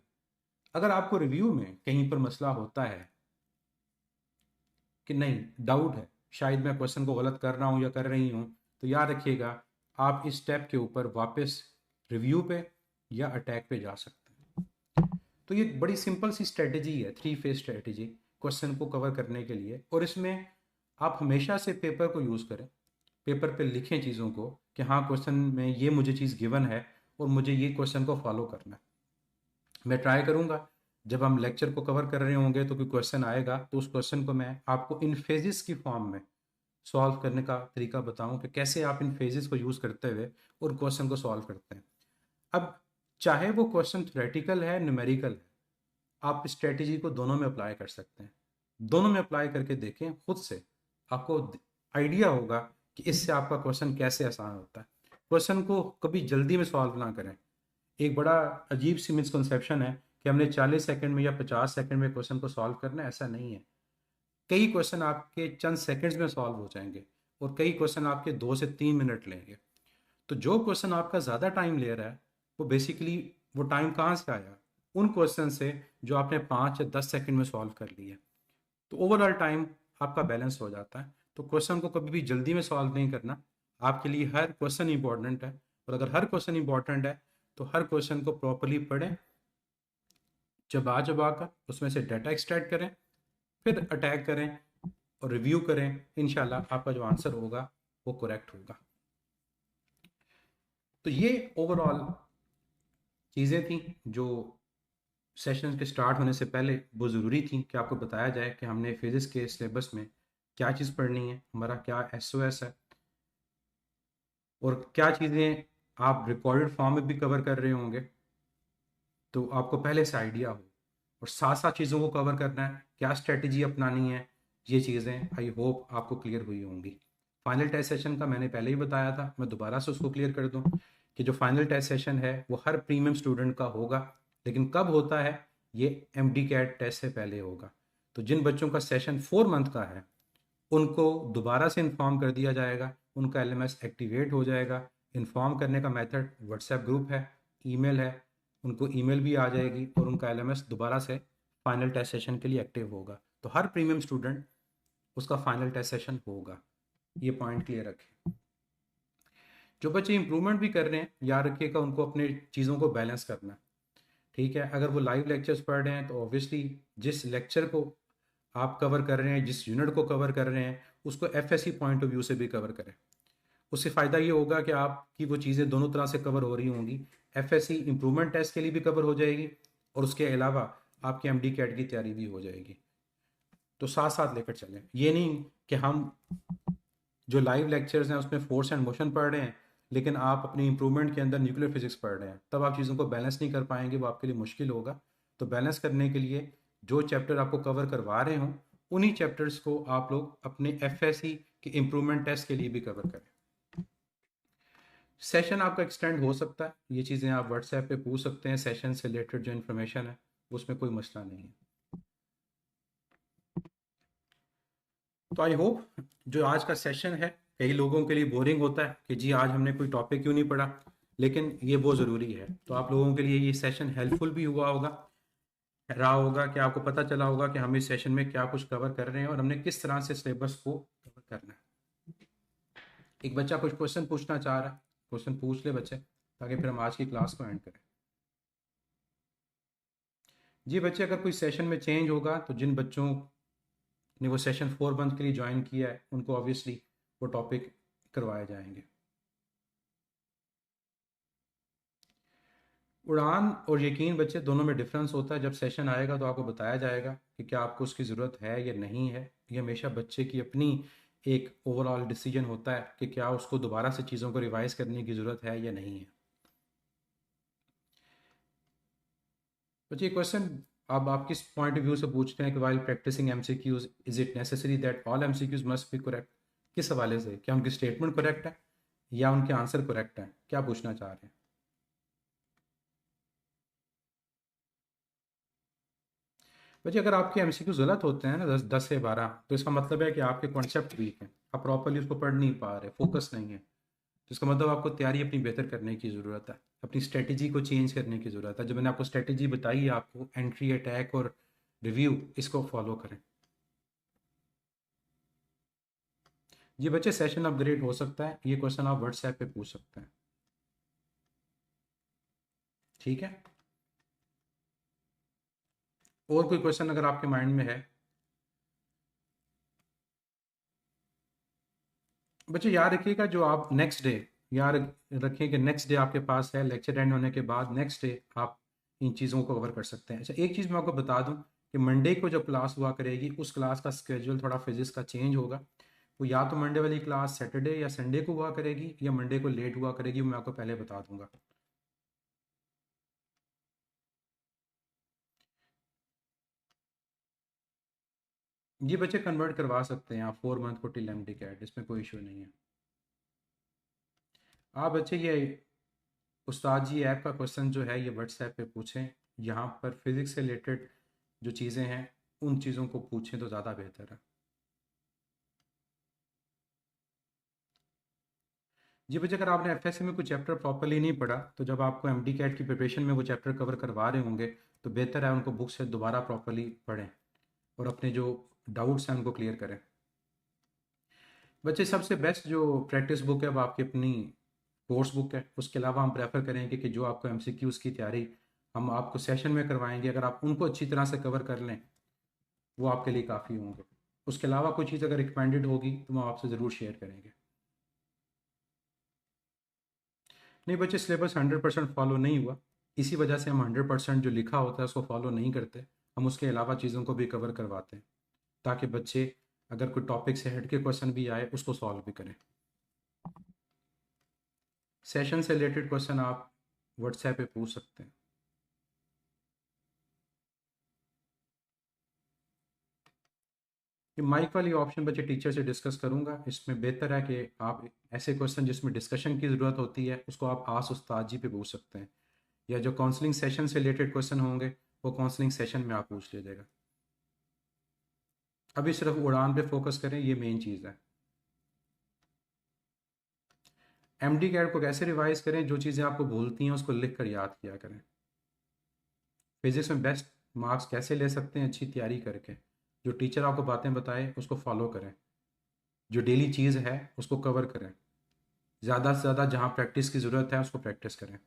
अगर आपको रिव्यू में कहीं पर मसला होता है कि नहीं, डाउट है, शायद मैं क्वेश्चन को गलत कर रहा हूँ या कर रही हूँ, तो याद रखिएगा आप इस स्टेप के ऊपर वापस रिव्यू पे या अटैक पे जा सकते हैं। तो ये बड़ी सिंपल सी स्ट्रेटजी है, थ्री फेज स्ट्रेटजी क्वेश्चन को कवर करने के लिए। और इसमें आप हमेशा से पेपर को यूज़ करें, पेपर पे लिखें चीज़ों को कि हाँ क्वेश्चन में ये मुझे चीज़ गिवन है और मुझे ये क्वेश्चन को फॉलो करना है। मैं ट्राई करूँगा जब हम लेक्चर को कवर कर रहे होंगे तो कोई क्वेश्चन आएगा तो उस क्वेश्चन को मैं आपको इन फेजेस की फॉर्म में सॉल्व करने का तरीका बताऊं कि कैसे आप इन फेजेस को यूज़ करते हुए और क्वेश्चन को सॉल्व करते हैं। अब चाहे वो क्वेश्चन थ्योरेटिकल है, न्यूमेरिकल है, आप स्ट्रेटजी को दोनों में अप्लाई कर सकते हैं। दोनों में अप्लाई करके देखें खुद से, आपको आइडिया होगा कि इससे आपका क्वेश्चन कैसे आसान होता है। क्वेश्चन को कभी जल्दी में सॉल्व ना करें। एक बड़ा अजीब सी मिसकंसेप्शन है कि हमने 40 सेकंड में या 50 सेकंड में क्वेश्चन को सॉल्व करना है, ऐसा नहीं है। कई क्वेश्चन आपके चंद सेकंड्स में सॉल्व हो जाएंगे और कई क्वेश्चन आपके 2 से 3 मिनट लेंगे। तो जो क्वेश्चन आपका ज़्यादा टाइम ले रहा है वो बेसिकली वो टाइम कहाँ से आया, उन क्वेश्चन से जो आपने 5 या 10 सेकंड में सॉल्व कर लिया। तो ओवरऑल टाइम आपका बैलेंस हो जाता है। तो क्वेश्चन को कभी भी जल्दी में सॉल्व नहीं करना, आपके लिए हर क्वेश्चन इंपॉर्टेंट है। और अगर हर क्वेश्चन इंपॉर्टेंट है तो हर क्वेश्चन को प्रॉपरली पढ़ें, चबा चबा कर उसमें से डाटा एक्सट्रैक्ट करें, फिर अटैक करें और रिव्यू करें। इंशाल्लाह आपका जो आंसर होगा वो करेक्ट होगा। तो ये ओवरऑल चीज़ें थी जो सेशन के स्टार्ट होने से पहले वो ज़रूरी थी कि आपको बताया जाए कि हमने फिज़िक्स के सिलेबस में क्या चीज़ पढ़नी है, हमारा क्या एसओएस है और क्या चीज़ें आप रिकॉर्डेड फॉर्म में भी कवर कर रहे होंगे, तो आपको पहले से आइडिया हो। और साथ साथ चीज़ों को कवर करना है, क्या स्ट्रेटजी अपनानी है, ये चीज़ें आई होप आपको क्लियर हुई होंगी। फाइनल टेस्ट सेशन का मैंने पहले ही बताया था, मैं दोबारा से उसको क्लियर कर दूं कि जो फाइनल टेस्ट सेशन है वो हर प्रीमियम स्टूडेंट का होगा, लेकिन कब होता है, ये एमडी कैट टेस्ट से पहले होगा। तो जिन बच्चों का सेशन 4 मंथ का है उनको दोबारा से इन्फॉर्म कर दिया जाएगा, उनका एलएमएस एक्टिवेट हो जाएगा। इन्फॉर्म करने का मेथड व्हाट्सएप ग्रुप है, ईमेल है, उनको ईमेल भी आ जाएगी और उनका एलएमएस दोबारा से फाइनल टेस्ट सेशन के लिए एक्टिव होगा। तो हर प्रीमियम स्टूडेंट उसका फाइनल टेस्ट सेशन होगा, ये पॉइंट क्लियर रखें। जो बच्चे इंप्रूवमेंट भी कर रहे हैं, याद रखिएगा उनको अपने चीज़ों को बैलेंस करना है। ठीक है, अगर वो लाइव लेक्चर्स पढ़ रहे हैं तो ऑब्वियसली जिस लेक्चर को आप कवर कर रहे हैं, जिस यूनिट को कवर कर रहे हैं, उसको एफएससी पॉइंट ऑफ व्यू से भी कवर करें। उससे फ़ायदा ये होगा कि आपकी वो चीज़ें दोनों तरह से कवर हो रही होंगी। एफएससी इंप्रूवमेंट टेस्ट के लिए भी कवर हो जाएगी और उसके अलावा आपकी एमडी कैट की तैयारी भी हो जाएगी। तो साथ साथ लेकर चलें, ये नहीं कि हम जो लाइव लेक्चर्स हैं उसमें फोर्स एंड मोशन पढ़ रहे हैं लेकिन आप अपनी इंप्रूवमेंट के अंदर न्यूक्लियर फिजिक्स पढ़ रहे हैं, तब आप चीज़ों को बैलेंस नहीं कर पाएंगे, वो आपके लिए मुश्किल होगा। तो बैलेंस करने के लिए जो चैप्टर आपको कवर करवा रहे हों उन्हीं चैप्टर्स को आप लोग अपने एफएससी के इम्प्रूवमेंट टेस्ट के लिए भी कवर करें। सेशन आपका एक्सटेंड हो सकता है, ये चीज़ें आप व्हाट्सएप पे पूछ सकते हैं, सेशन से रिलेटेड जो इन्फॉर्मेशन है उसमें कोई मसला नहीं है। तो आई होप जो आज का सेशन है कई लोगों के लिए बोरिंग होता है कि जी आज हमने कोई टॉपिक क्यों नहीं पढ़ा, लेकिन ये बहुत ज़रूरी है। तो आप लोगों के लिए ये सेशन हेल्पफुल भी हुआ होगा, रहा होगा कि आपको पता चला होगा कि हम इस सेशन में क्या कुछ कवर कर रहे हैं और हमने किस तरह से सिलेबस को कवर करना है। एक बच्चा कुछ क्वेश्चन पूछना चाह रहा है, क्वेश्चन पूछ ले बच्चे, ताकि फिर हम आज की क्लास को एंड करें। जी बच्चे, अगर कोई सेशन में चेंज होगा तो जिन बच्चों ने वो सेशन 4 मंथ के लिए ज्वाइन किया है उनको ऑब्वियसली वो टॉपिक करवाए जाएंगे। उड़ान और यकीन बच्चे दोनों में डिफरेंस होता है। जब सेशन आएगा तो आपको बताया जाएगा कि क्या आपको उसकी ज़रूरत है या नहीं है। ये हमेशा बच्चे की अपनी एक ओवरऑल डिसीजन होता है कि क्या उसको दोबारा से चीज़ों को रिवाइज करने की ज़रूरत है या नहीं है। बच्चे क्वेश्चन आप किस पॉइंट ऑफ व्यू से पूछते हैं कि while practising MCQs is it necessary that all MCQs must be correct? किस हवाले से, क्या उनकी स्टेटमेंट करेक्ट है या उनके आंसर करेक्ट है, क्या पूछना चाह रहे हैं? बच्चे अगर आपके एमसीक्यू गलत होते हैं ना 10 से 12, तो इसका मतलब है कि आपके कॉन्सेप्ट वीक हैं, आप प्रॉपरली उसको पढ़ नहीं पा रहे, फोकस नहीं है। तो इसका मतलब आपको तैयारी अपनी बेहतर करने की ज़रूरत है, अपनी स्ट्रेटजी को चेंज करने की ज़रूरत है। जो मैंने आपको स्ट्रेटजी बताई है, आपको एंट्री, अटैक और रिव्यू, इसको फॉलो करें। ये बच्चे सेशन अपग्रेड हो सकता है, ये क्वेश्चन आप व्हाट्सएप पे पूछ सकते हैं। ठीक है, और कोई क्वेश्चन अगर आपके माइंड में है? बच्चे याद रखिएगा, जो आप नेक्स्ट डे याद रखें कि नेक्स्ट डे आपके पास है, लेक्चर एंड होने के बाद नेक्स्ट डे आप इन चीज़ों को कवर कर सकते हैं। अच्छा, एक चीज़ मैं आपको बता दूं कि मंडे को जब क्लास हुआ करेगी उस क्लास का स्केड्यूल थोड़ा फिजिक्स का चेंज होगा। वो या तो मंडे वाली क्लास सैटरडे या संडे को हुआ करेगी या मंडे को लेट हुआ करेगी, वो मैं आपको पहले बता दूंगा। ये बच्चे कन्वर्ट करवा सकते हैं आप 4 मंथ को टिल एम डी कैट, इसमें कोई इशू नहीं है। आप बच्चे ये उस्ताद जी ऐप का क्वेश्चन जो है ये व्हाट्सएप पे पूछें, यहाँ पर फिज़िक्स से रिलेटेड जो चीज़ें हैं उन चीज़ों को पूछें तो ज़्यादा बेहतर है। जी बच्चे, अगर आपने एफएससी में कोई चैप्टर प्रॉपरली नहीं पढ़ा तो जब आपको एमडी कैट की प्रिपरेशन में वो चैप्टर कवर करवा रहे होंगे तो बेहतर है उनको बुक से दोबारा प्रॉपरली पढ़ें और अपने जो डाउट्स हैं उनको क्लियर करें। बच्चे सबसे बेस्ट जो प्रैक्टिस बुक है वो आपकी अपनी कोर्स बुक है। उसके अलावा हम प्रेफर करेंगे कि जो आपको एमसीक्यूज़ की तैयारी हम आपको सेशन में करवाएंगे, अगर आप उनको अच्छी तरह से कवर कर लें वो आपके लिए काफ़ी होंगे। उसके अलावा कोई चीज़ अगर रिकमेंडेड होगी तो हम आपसे ज़रूर शेयर करेंगे। नहीं बच्चे, सिलेबस 100% फॉलो नहीं हुआ, इसी वजह से हम 100% जो लिखा होता है उसको फॉलो नहीं करते। हम उसके अलावा चीज़ों को भी कवर करवाते हैं ताकि बच्चे अगर कोई टॉपिक से हट के क्वेश्चन भी आए उसको सॉल्व भी करें। सेशन से रिलेटेड क्वेश्चन आप व्हाट्सएप पे पूछ सकते हैं। ये माइक वाली ऑप्शन बच्चे टीचर से डिस्कस करूंगा, इसमें बेहतर है कि आप ऐसे क्वेश्चन जिसमें डिस्कशन की ज़रूरत होती है उसको आप आस उस्ताद जी पे पूछ सकते हैं, या जो काउंसलिंग सेशन से रिलेटेड क्वेश्चन होंगे वो काउंसलिंग सेशन में आप पूछ लीजिएगा। अभी सिर्फ उड़ान पे फोकस करें, ये मेन चीज़ है। एमडी कैट को कैसे रिवाइज करें, जो चीज़ें आपको भूलती हैं उसको लिख कर याद किया करें। फिज़िक्स में बेस्ट मार्क्स कैसे ले सकते हैं? अच्छी तैयारी करके। जो टीचर आपको बातें बताए उसको फॉलो करें, जो डेली चीज़ है उसको कवर करें, ज़्यादा से ज़्यादा जहाँ प्रैक्टिस की ज़रूरत है उसको प्रैक्टिस करें।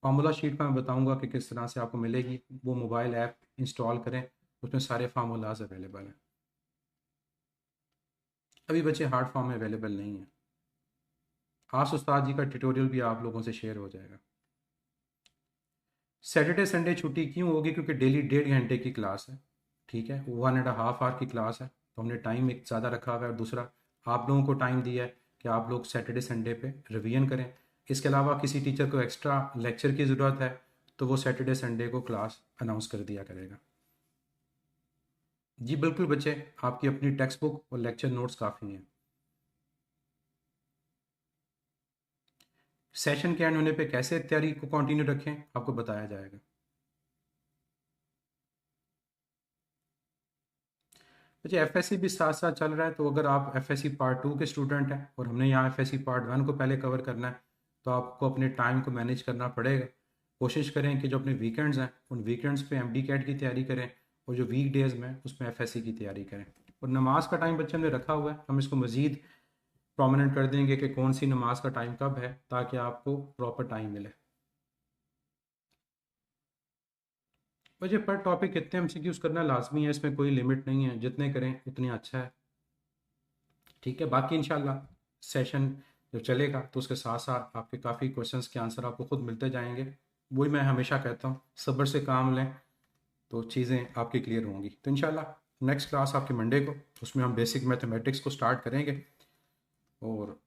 फार्मूला शीट का मैं बताऊंगा कि किस तरह से आपको मिलेगी, वो मोबाइल ऐप इंस्टॉल करें, उसमें सारे फार्मूलाज अवेलेबल हैं। अभी बच्चे हार्ड फॉर्म में अवेलेबल नहीं है। आज उस्ताद जी का ट्यूटोरियल भी आप लोगों से शेयर हो जाएगा। सैटरडे संडे छुट्टी क्यों होगी? क्योंकि डेली 1.5 घंटे की क्लास है, ठीक है, 1.5 आवर की क्लास है, तो हमने टाइम एक ज़्यादा रखा हुआ है। और दूसरा, आप लोगों को टाइम दिया है कि आप लोग सैटरडे संडे पे रिवीजन करें। इसके अलावा किसी टीचर को एक्स्ट्रा लेक्चर की ज़रूरत है तो वो सैटरडे संडे को क्लास अनाउंस कर दिया करेगा। जी बिल्कुल बच्चे, आपकी अपनी टेक्स्ट बुक और लेक्चर नोट्स काफ़ी हैं। सेशन के एंड होने पे कैसे तैयारी को कंटिन्यू रखें आपको बताया जाएगा। अच्छा, एफएससी भी साथ साथ चल रहा है, तो अगर आप एफएससी पार्ट 2 के स्टूडेंट हैं और हमने यहाँ एफएससी पार्ट 1 को पहले कवर करना है, तो आपको अपने टाइम को मैनेज करना पड़ेगा। कोशिश करें कि जो अपने वीकेंड्स हैं उन वीकेंड्स पे एमडी कैट की तैयारी करें, और जो वीक डेज़ में उसमें एफएससी की तैयारी करें। और नमाज का टाइम बच्चे ने रखा हुआ है, हम इसको मज़ीद प्रोमिनेंट कर देंगे कि कौन सी नमाज का टाइम कब है, ताकि आपको प्रॉपर टाइम मिले। मुझे पर टॉपिक कितने एमसीक्यूज़ करना लाजमी है, इसमें कोई लिमिट नहीं है, जितने करें उतनी अच्छा है। ठीक है, बाकी इंशाल्लाह सेशन जब चलेगा तो उसके साथ साथ आपके काफ़ी क्वेश्चंस के आंसर आपको खुद मिलते जाएंगे। वही मैं हमेशा कहता हूँ, सब्र से काम लें तो चीज़ें आपकी क्लियर होंगी। तो इंशाल्लाह नेक्स्ट क्लास आपके मंडे को, उसमें हम बेसिक मैथमेटिक्स को स्टार्ट करेंगे, और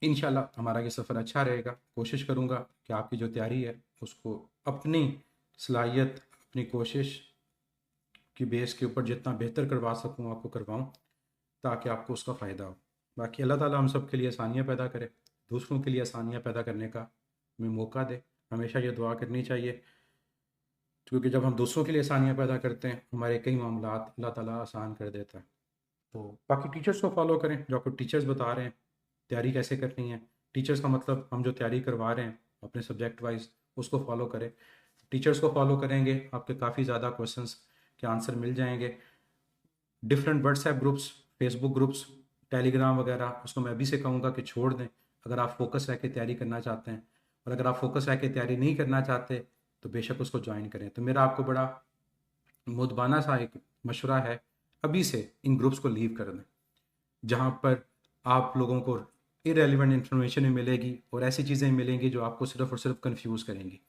इंशाल्लाह हमारा ये सफ़र अच्छा रहेगा। कोशिश करूँगा कि आपकी जो तैयारी है उसको अपनी सलाहियत, अपनी कोशिश की बेस के ऊपर जितना बेहतर करवा सकूँ आपको करवाऊँ, ताकि आपको उसका फ़ायदा हो। बाकी अल्लाह ताला हम सब के लिए आसानियाँ पैदा करे, दूसरों के लिए आसानियाँ पैदा करने का हमें मौका दे। हमेशा ये दुआ करनी चाहिए, क्योंकि जब हम दूसरों के लिए आसानियाँ पैदा करते हैं, हमारे कई मामलात अल्लाह ताला आसान कर देता है। तो बाकी टीचर्स को फॉलो करें, जो आपको टीचर्स बता रहे हैं तैयारी कैसे करनी है। टीचर्स का मतलब हम जो तैयारी करवा रहे हैं अपने सब्जेक्ट वाइज, उसको फॉलो करें। टीचर्स को फॉलो करेंगे, आपके काफ़ी ज़्यादा क्वेश्चंस के आंसर मिल जाएंगे। Different WhatsApp groups, Facebook groups, Telegram वगैरह, उसको मैं अभी से कहूँगा कि छोड़ दें अगर आप फोकस रह के तैयारी करना चाहते हैं। और अगर आप फोकस रह के तैयारी नहीं करना चाहते तो बेशक उसको ज्वाइन करें। तो मेरा आपको बड़ा मुदबाना सा एक मशवरा है, अभी से इन ग्रुप्स को लीव कर दें, जहाँ पर आप लोगों को इरेलीवेंट इन्फॉर्मेशन भी मिलेगी और ऐसी चीज़ें मिलेंगी जो आपको सिर्फ और सिर्फ कंफ्यूज करेंगी।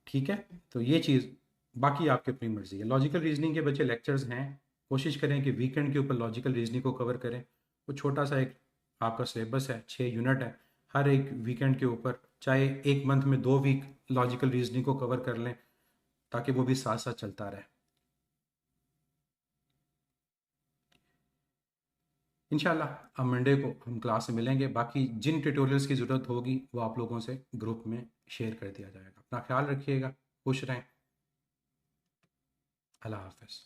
ठीक है, तो ये चीज़ बाकी आपकी अपनी मर्ज़ी है। लॉजिकल रीजनिंग के बच्चे लेक्चर्स हैं, कोशिश करें कि वीकेंड के ऊपर लॉजिकल रीजनिंग को कवर करें। वो छोटा सा एक आपका सिलेबस है, 6 यूनिट है, हर एक वीकेंड के ऊपर चाहे एक मंथ में 2 वीक लॉजिकल रीजनिंग को कवर कर लें, ताकि वो भी साथ साथ चलता रहे। इंशाल्लाह हम मंडे को हम क्लास में मिलेंगे। बाकी जिन ट्यूटोरियल्स की ज़रूरत होगी वो आप लोगों से ग्रुप में शेयर कर दिया जाएगा। अपना ख्याल रखिएगा, खुश रहें। अल्लाह हाफ़िज़।